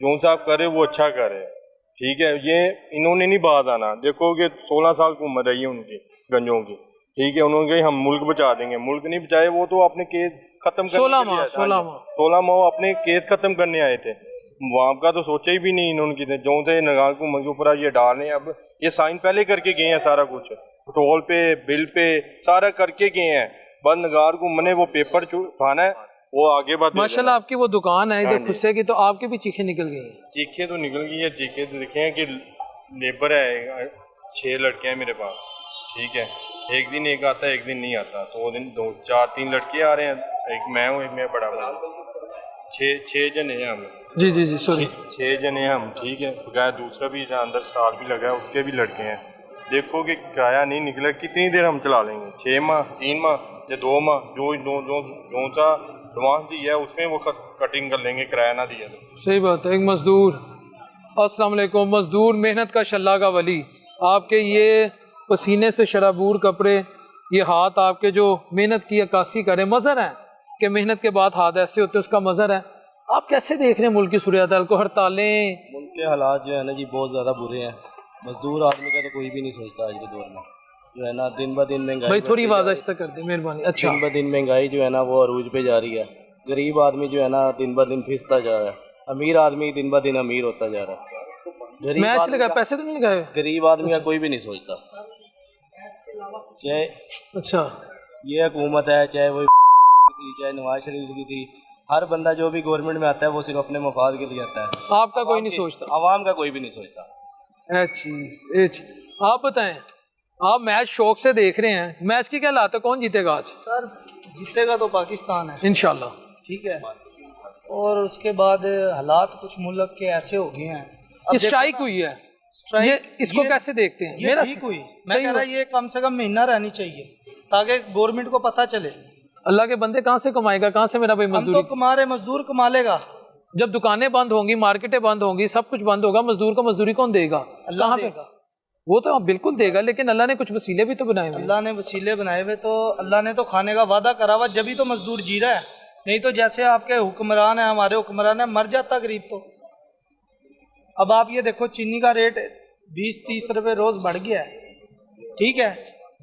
جو سے آپ کر رہے وہ اچھا کر رہے ہیں. ٹھیک ہے. یہ انہوں نے نہیں بات آنا. دیکھو کہ 16 سال حکومت رہی ہے ان کی گنجوں کی. ٹھیک ہے. انہوں نے کہا ہم ملک بچا دیں گے. ملک نہیں بچائے، وہ تو اپنے کیس ختم کرنے 16 ماہ اپنے کیس ختم کرنے آئے تھے. وہاں کا تو سوچا ہی بھی نہیں انہوں نے. جو تھے نگران حکومت کے اوپر یہ ڈالیں، اب یہ سائن پہلے کر کے گئے ہیں، سارا کچھ ٹول پہ بل پہ سارا کر کے گئے ہیں. بس نگار حکومت نے وہ پیپر اٹھانا ہے، وہ آگے بات. ماشاءاللہ آپ کی وہ دکان ہے ادھر خصے کی، تو آپ کی بھی چیخیں نکل گئی ہیں. چیخیں تو نکل گئی ہیں. چیخیں تو دیکھیں کہ لیبر ہے، 6 لڑکے ہیں میرے پاس. ٹھیک ہے. ایک دن ایک آتا ہے، ایک دن نہیں آتا. 2 دن 2 4 3 لڑکے آ رہے ہیں. ایک میں ہوں، ایک میں بڑا بھائی. 6 جنے ہیں ہم. جی سوری 6 جنے ہیں ہم. ٹھیک ہے. بغیر دوسرا بھی جہاں اندر اسٹال بھی لگا ہے اس کے بھی لڑکے ہیں. دیکھو کہ کرایہ نہیں نکلا، کتنی دیر ہم چلا لیں گے؟ 6 ماہ 3 ماہ یا 2 ماہ؟ جو سا ایڈوانس دیا ہے اس میں وہ کٹنگ کر لیں گے، کرایہ نہ دیا تو. صحیح بات ہے. ایک مزدور، السلام علیکم، مزدور محنت کا شلہ کا ولی، آپ کے یہ پسینے سے شرابور کپڑے، یہ ہاتھ آپ کے جو محنت کی عکاسی کریں، مظہر ہیں کہ محنت کے بعد ہاتھ ایسے ہوتے ہیں، اس کا مظہر ہے. آپ کیسے دیکھ رہے ہیں ملک کی صورتحال کو؟ ہڑتالیں، ملک کے حالات جو ہے نا جی بہت زیادہ برے ہیں. مزدور آدمی کا تو کوئی بھی نہیں سوچتا آج کے دور میں، جو ہے نا دن بہ دن مہنگائی. بھائی تھوڑی آواز آہستہ کر دیں مہربانی. اچھا. دن بہ دن مہنگائی جو ہے نا وہ عروج پہ جا رہی ہے. غریب آدمی جو ہے نا دن بہ دن پھستا جا رہا ہے. امیر آدمی دن بہ دن امیر ہوتا جا رہا ہے. میچ لگا، پیسے تو نہیں لگائے. غریب آدمی کا کوئی بھی نہیں سوچتا. چاہے اچھا یہ حکومت ہے، چاہے وہ تھی، چاہے نواز شریف کی تھی، ہر بندہ جو بھی گورنمنٹ میں آتا ہے وہ صرف اپنے مفاد کے لیے آتا ہے. آپ کا کوئی نہیں سوچتا، عوام کا کوئی بھی نہیں سوچتا. آپ بتائیں، آپ میچ شوق سے دیکھ رہے ہیں، میچ کی کیا حالت ہے؟ کون جیتے گا آج؟ سر جیتے گا تو پاکستان ہے انشاءاللہ. ٹھیک ہے. اور اس کے بعد حالات کچھ ملک کے ایسے ہو گئے ہیں. اسٹرائک ہوئی ہے، اس کو کیسے دیکھتے ہیں؟ یہ ٹھیک ہوئی. میں کہہ رہا یہ کم سے کم مہینہ رہنی چاہیے تاکہ گورنمنٹ کو پتہ چلے. اللہ کے بندے کہاں سے کمائے گا؟ کہاں سے میرا بھائی مزدور؟ ہم تو کما رہے، مزدور کما لے گا. جب دکانیں بند ہوں گی، مارکیٹیں بند ہوں گی، سب کچھ بند ہوگا، مزدور کو مزدوری کون دے گا؟ اللہ دے گا. وہ تو بالکل دے گا، لیکن اللہ نے کچھ وسیلے بھی تو بنائے ہوئے. اللہ نے وسیلے بنائے ہوئے، تو اللہ نے تو کھانے کا وعدہ کرا ہوا، جبھی تو مزدور جی رہا ہے. نہیں تو جیسے آپ کے حکمران ہیں، ہمارے حکمران ہیں، مر جاتا غریب تو. اب آپ یہ دیکھو چینی کا ریٹ 20-30 روپے روز بڑھ گیا ہے، ٹھیک ہے.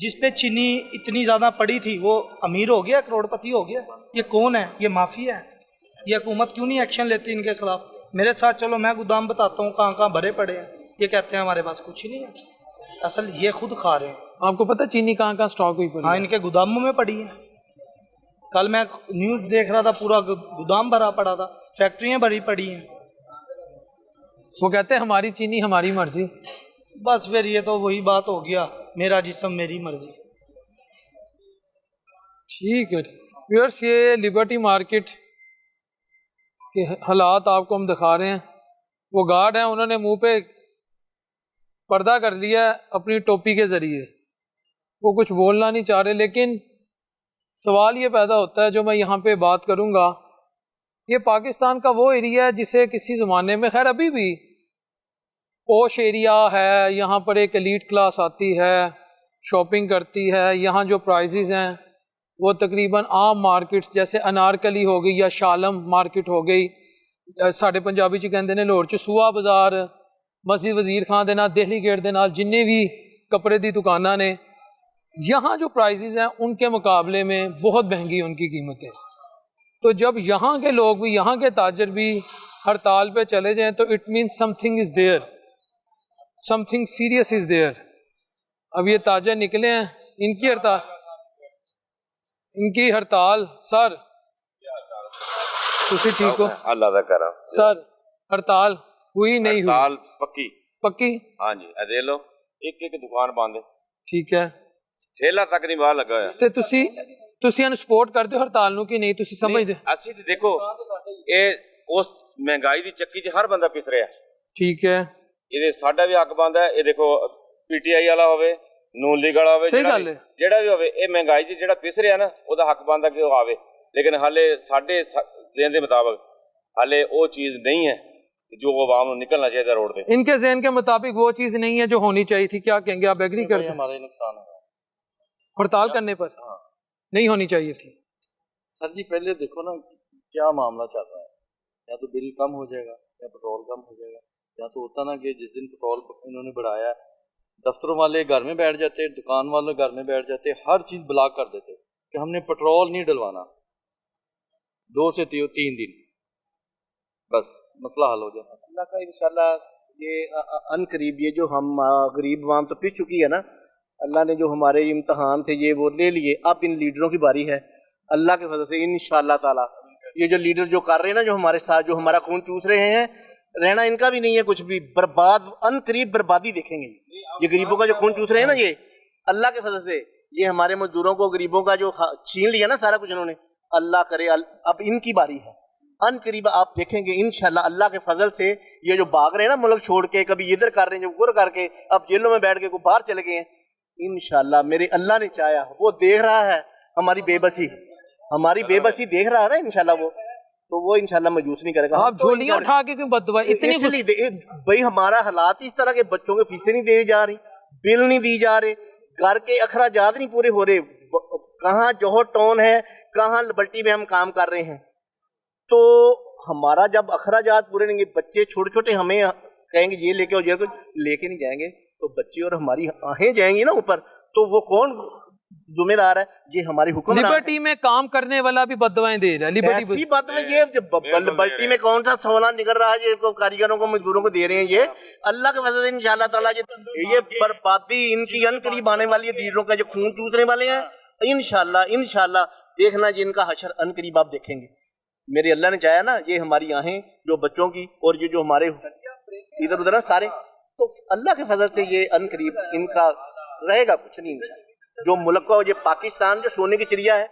جس پہ چینی اتنی زیادہ پڑی تھی وہ امیر ہو گیا، کروڑپتی ہو گیا. یہ کون ہے؟ یہ مافیا ہے. یہ حکومت کیوں نہیں ایکشن لیتی ان کے خلاف؟ میرے ساتھ چلو، میں گودام بتاتا ہوں کہاں کہاں بھرے پڑے ہیں. یہ کہتے ہیں ہمارے پاس کچھ ہی نہیں ہے، اصل یہ خود کھا رہے ہیں. آپ کو پتہ چینی کہاں کہاں اسٹاک ہوئی پڑی؟ ہاں، ان کے گوداموں میں پڑی ہے. کل میں نیوز دیکھ رہا تھا، پورا گودام بھرا پڑا تھا، فیکٹریاں بھری پڑی ہیں. وہ کہتے ہیں ہماری چینی ہماری مرضی. بس پھر یہ تو وہی بات ہو گیا، میرا جسم میری مرضی. ٹھیک ہے ویورس، یہ لبرٹی مارکیٹ کے حالات آپ کو ہم دکھا رہے ہیں. وہ گارڈ ہیں، انہوں نے منہ پہ پردہ کر لیا ہے اپنی ٹوپی کے ذریعے. وہ کچھ بولنا نہیں چاہ رہے، لیکن سوال یہ پیدا ہوتا ہے جو میں یہاں پہ بات کروں گا. یہ پاکستان کا وہ ایریا ہے جسے کسی زمانے میں، خیر ابھی بھی پوش ایریا ہے، یہاں پر ایک ایلیٹ کلاس آتی ہے، شاپنگ کرتی ہے. یہاں جو پرائزز ہیں وہ تقریباً عام مارکیٹس جیسے انارکلی ہو گئی یا شالم مارکیٹ ہو گئی، ساڈے پنجابی چ کہندے نے لاہور چ سوا بازار، مسجد وزیر خان دے نال، دہلی گیٹ دے نال جننے بھی کپڑے دی دکاناں نے، یہاں جو پرائزز ہیں ان کے مقابلے میں بہت مہنگی ان کی قیمتیں. تو جب یہاں کے لوگ بھی، یہاں کے تاجر بھی ہڑتال پہ چلے جائیں تو it means some thing is there, some thing serious is there. اب یہ تاجر نکلے ہیں، ان کی ہڑتال سر تسی ٹھیک ہو؟ اللہ کا کرم سر، ہڑتال ہوئی نہیں ہوئی؟ ہڑتال پکی. ہاں جی دے لو، ایک دکان بند ہے. ٹھیک ہے، ٹھیلا تک نہیں باہر لگا ہوا. تے تسی ان سپورٹ کرتے ہو ہڑتال نو کہ نہیں؟ تسی سمجھدے؟ اسی تے دیکھو اے اس مہنگائی دی چکی چ ہر بندہ پس رہا. ٹھیک ہے، یہ ساڈا بھی حق بندا ہے. یہ دیکھو پی ٹی آئی والا ہوے، نون لیگ والا ہوے، جیڑا بھی ہوے، اے مہنگائی چ جیڑا پس رہا نا او دا حق بندا کہ وہ آوے. لیکن حالے ساڈے ذہن دے مطابق حالے وہ چیز نہیں ہے جو عوام کو نکلنا چاہیے روڈ پہ. ان کے ذہن کے مطابق وہ چیز نہیں ہے جو ہونی چاہیے تھی. کیا کہیں گے آپ؟ ایگری کرتے ہیں ہمارا نقصان ہے ہڑتال کرنے پر؟ نہیں ہونی چاہیے تھی. سر جی پہلے دیکھو نا کیا معاملہ چل رہا ہے. یا تو بل کم ہو جائے گا یا پٹرول کم ہو جائے گا، یا تو ہوتا نا کہ جس دن پٹرول انہوں نے بڑھایا ہے دفتروں والے گھر میں بیٹھ جاتے، دکان والے گھر میں بیٹھ جاتے، ہر چیز بلاک کر دیتے کہ ہم نے پٹرول نہیں ڈلوانا. 2 سے 3 دن بس مسئلہ حل ہو جاتا. اللہ کا انشاءاللہ یہ ان قریب یہ جو ہم غریب عوام تو پس چکی ہے نا، اللہ نے جو ہمارے امتحان تھے یہ وہ لے لیے. اب ان لیڈروں کی باری ہے. اللہ کے فضل سے انشاءاللہ تعالی یہ جو لیڈر جو کر رہے ہیں نا، جو ہمارے ساتھ جو ہمارا خون چوس رہے ہیں، رہنا ان کا بھی نہیں ہے کچھ بھی. برباد ان قریب بربادی دیکھیں گے. یہ غریبوں کا جو خون چوس رہے ہیں نا، یہ اللہ کے فضل سے یہ ہمارے مزدوروں کو، غریبوں کا جو چھین لیا نا سارا کچھ انہوں نے، اللہ کرے اب ان کی باری ہے. ان قریب آپ دیکھیں گے انشاءاللہ اللہ کے فضل سے یہ جو بھاگ رہے ہیں نا ملک چھوڑ کے، کبھی ادھر کر رہے ہیں، جو گر کر کے اب جیلوں میں بیٹھ کے کوئی باہر چلے گئے ہیں، انشاءاللہ میرے اللہ نے چاہا، وہ دیکھ رہا ہے ہماری بے بسی دیکھ رہا ہے نا انشاءاللہ، وہ تو وہ انشاءاللہ مجوس نہیں کرے گا. آپ جھولیاں اٹھا کے کیوں بد دعا اتنی؟ اس لیے بھائی ہمارا حالات اس طرح کے، بچوں کے فیسیں نہیں دی جا رہی، بل نہیں دی جا رہے، گھر کے اخراجات نہیں پورے ہو رہے. کہاں جوہر ٹاؤن ہے، کہاں لبرٹی میں ہم کام کر رہے ہیں. تو ہمارا جب اخراجات پورے نہیں گے، بچے چھوٹے چھوٹے ہمیں کہیں گے یہ لے کے یہ لے کے نہیں جائیں گے، تو بچے اور ہماری آہیں جائیں گی نا اوپر، تو وہ کون ذمہ دار ہے؟ یہ ہماری حکم. لبرٹی میں کام کرنے والا بھی بد دعائیں دے رہا ہے. ایسی بات میں یہ لبرٹی میں کون سا سونا نکل رہا ہے یہ کاریگروں کو، مزدوروں کو دے رہے ہیں. یہ اللہ کے فضل سے انشاءاللہ تعالیٰ یہ بربادی ان کی ان قریب آنے والی ہے. لیڈروں کا جو خون چوسنے والے ہیں، انشاءاللہ دیکھنا جی ان کا حشر ان قریب آپ دیکھیں گے. میرے اللہ نے چاہا نا، یہ ہماری آہیں جو بچوں کی اور یہ جو ہمارے ادھر ادھر سارے، تو اللہ کے فضل سے یہ ان قریب ان کا رہے گا کچھ نہیں انشاءاللہ. جو ملک کو، یہ پاکستان جو سونے کی چڑیا ہے،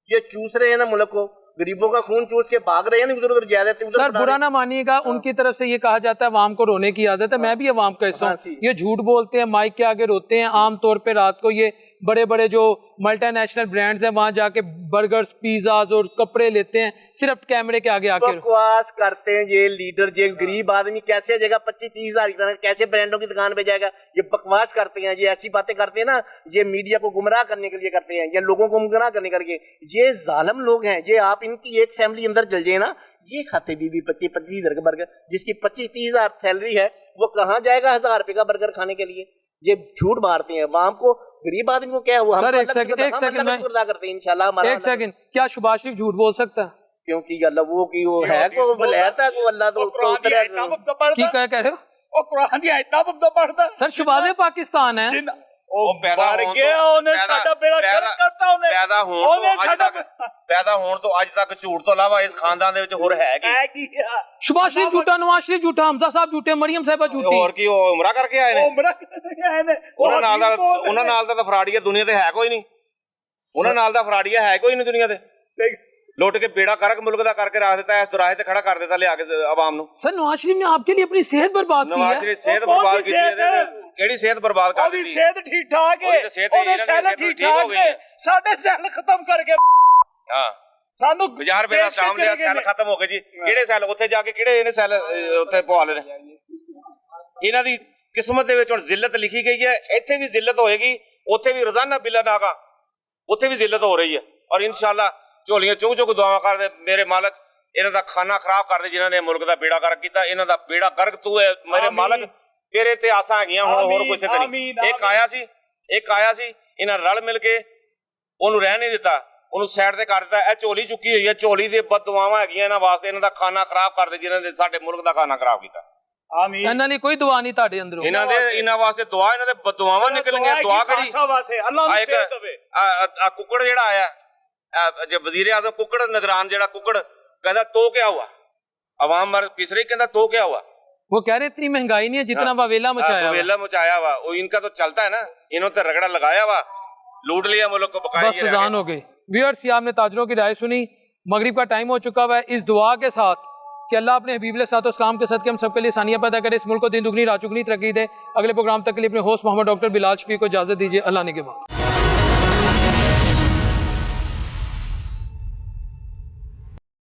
یہ چوس رہے ہیں نا ملک کو، غریبوں کا خون چوس کے بھاگ رہے ہیں نا ادھر ادھر جائیداد. سر برا نہ مانیے گا، ان کی طرف سے یہ کہا جاتا ہے عوام کو رونے کی عادت ہے. میں بھی عوام کا حصہ ہوں. یہ جھوٹ بولتے ہیں، مائک کے آگے روتے ہیں. عام طور پہ رات کو یہ बड़े बड़े जो मल्टी नेशनल ब्रांड्स हैं वहाँ जाके बर्गर्स पिज़्ज़ाज और कपड़े लेते हैं सिर्फ कैमरे के आगे आके। बकवास करते हैं ये लीडर, ये गरीब आदमी कैसे जाएगा 25-30 हज़ार की तरह, कैसे ब्रांडों की दुकान पे जाएगा? ये बकवास करते हैं, ये ऐसी बातें करते हैं ना, ये मीडिया को गुमराह करने के लिए करते हैं, ये लोगों को गुमराह करने करके। ये जालिम लोग हैं, ये आप इनकी एक फैमिली अंदर चल जाए ना, ये खाते भी 25-25 हज़ार का बर्गर, जिसकी 25-30 हज़ार सैलरी है वो कहाँ जाएगा 1000 रुपए का बर्गर खाने के लिए? ये झूठ मारते हैं आवाम को, गरीब आदमी को क्या हुआ? सर एक सेकंड करते हैं इंशाल्लाह हमारा। एक सेकंड, क्या शुभाष शरीफ झूठ बोल सकता है? क्योंकि अल्लाह वो की वो है को वलायत है को अल्लाह तो उतरे की कह रहे हो? ਉਹ ਕੁਰਾਨ ਦੀ ਆਇਤਾਂ ਬੰਦਾ ਪੜਦਾ सर शुभाज़ पाकिस्तान है। ਉਹ ਪੈਦਾ ਉਹਨੇ ਸਾਡਾ ਬੇੜਾ ਗਰਕ ਕਰਤਾ ਉਹਨੇ ਪੈਦਾ ਹੋਣ ਤੋਂ ਅੱਜ ਤੱਕ ਝੂਠ ਤੋਂ ਇਲਾਵਾ ਇਸ ਖਾਨਦਾਨ ਦੇ ਵਿੱਚ ਹੋਰ ਹੈ ਕੀ? शुभाष शरीफ झूठा, नवाज शरीफ झूठा, हमजा साहब झूठे, मरियम साहिबा झूठी। ਹੋਰ ਕੀ ਉਹ ਉਮਰਾ ਕਰਕੇ ਆਏ ਨੇ? ਉਹਨਾਂ ਨਾਲ ਦਾ ਤਾਂ ਫਰਾਡੀਆ ਦੁਨੀਆ ਤੇ ਹੈ ਕੋਈ ਨਹੀਂ। ਉਹਨਾਂ ਨਾਲ ਦਾ ਫਰਾਡੀਆ ਹੈ ਕੋਈ ਨਹੀਂ ਦੁਨੀਆ ਤੇ। लौट के बेड़ा करक मुल्क का करके रख देता है, चौराहे पे खड़ा कर देता लिया के आवाम नु। सर नवाज शरीफ ने आपके लिए अपनी सेहत बर्बाद की है। नवाज शरीफ सेहत बर्बाद की है, केड़ी सेहत बर्बाद कर दी? सेहत ठीक ठाक है, ओदे सेल ठीक ठाक है, साडे सेल खत्म करके। हां सानू 1000 रुपए ਦਾ ਸਟਾਮ ਲਿਆ, ਸੈੱਲ ਖਤਮ ਹੋ ਗਏ ਜੀ। ਕਿਹੜੇ ਸੈੱਲ ਉੱਥੇ ਜਾ ਕੇ ਕਿਹੜੇ ਇਹਨੇ ਸੈੱਲ ਉੱਥੇ ਪਵਾ ਲਏ ਨੇ? ਇਹਨਾਂ ਦੀ ਕਿਸਮਤ ਦੇ ਵਿੱਚ ਹੁਣ ਜ਼ਿਲਤ ਲਿਖੀ ਗਈ ਹੈ। ਇੱਥੇ ਵੀ ਜ਼ਿਲਤ ਹੋਏਗੀ, ਉੱਥੇ ਵੀ ਰੋਜ਼ਾਨਾ ਬਿਲਾ ਨਾਗਾ, ਉੱਥੇ ਵੀ ਜ਼ਿਲਤ ਹੋ ਰਹੀ ਹੈ। ਔਰ ਇਨਸ਼ਾਅੱਲਾ ਝੋਲੀਆਂ ਚੁੱਕ ਚੁੱਕ ਦੁਆਵਾਂ ਕਰਦੇ ਮੇਰੇ ਮਾਲਕ ਇਹਨਾਂ ਦਾ ਖਾਨਾ ਖਰਾਬ ਕਰਦੇ ਜਿਨ੍ਹਾਂ ਨੇ ਮੁਲਕ ਦਾ ਬੇੜਾ ਗਰਕ ਕੀਤਾ। ਇਹਨਾਂ ਦਾ ਬੇੜਾ ਗਰਕ ਤੂੰ ਹੈ ਮੇਰੇ ਮਾਲਕ, ਤੇਰੇ ਤੇ ਆਸਾਂ ਹੈਗੀਆਂ, ਹੋਰ ਕਿਸੇ ਤੇ ਨਹੀਂ। ਇੱਕ ਆਇਆ ਸੀ ਇਹਨਾਂ ਰਲ ਮਿਲ ਕੇ ਉਹਨੂੰ ਰਹਿ ਨਹੀਂ ਦਿੱਤਾ, ਉਹਨੂੰ ਸਾਈਡ ਤੇ ਕਰ ਦਿੱਤਾ। ਇਹ ਝੋਲੀ ਚੁੱਕੀ ਹੋਈ ਹੈ, ਝੋਲੀ ਦੇ ਬਦਦੁਆਵਾਂ ਹੈਗੀਆਂ ਇਹਨਾਂ ਵਾਸਤੇ। ਇਹਨਾਂ ਦਾ ਖਾਨਾ ਖਰਾਬ ਕਰਦੇ ਜਿਨ੍ਹਾਂ ਨੇ ਸਾਡੇ ਮੁਲਕ ਦਾ ਖਾਨਾ ਖਰਾਬ ਕੀਤਾ। ਇਹਨਾਂ ਦੀ ਕੋਈ ਦੁਆ ਨਹੀਂ ਤੁਹਾਡੇ ਅੰਦਰੋਂ। ਇਹਨਾਂ ਵਾਸਤੇ ਦੁਆ, ਇਹਨਾਂ ਦੇ ਬਦਦੁਆਵਾਂ ਨਿਕਲਣਗੀਆਂ। ਦੁਆ ਕਰੀ ਆ ਕੁੱਕੜ ਜਿਹੜਾ ਆਇਆ जो वजीर आजम कुकड़ निगरान जेड़ा कुकड़ कहता तो क्या हुआ, अवाम मर पिस रही, कहता तो क्या हुआ? वो कह रहे इतनी महंगाई नहीं है जितना वावेला मचाया हुआ। वो इनका तो चलता है ना, इन्होंने तो रगड़ा लगाया हुआ, लूट लिया मुल्क को, बकाया बस ज़ान हो गई। व्यूअर्स आपने ताजरों की राय सुनी, मगरिब का टाइम हो चुका हुआ है। इस दुआ के साथ कि अल्लाह अपने हबीब अलैहिस्सलाम के सदक़े हम सबके लिए सानिया पैदा करे, इस मुल्क को दिन दुगनी रात चुगनी तरक्की दे। अगले प्रोग्राम तक के लिए अपने होस्ट मोहम्मद डॉक्टर बिलाल शफी को इजाज़त दीजिए। अल्लाह ने के बाद।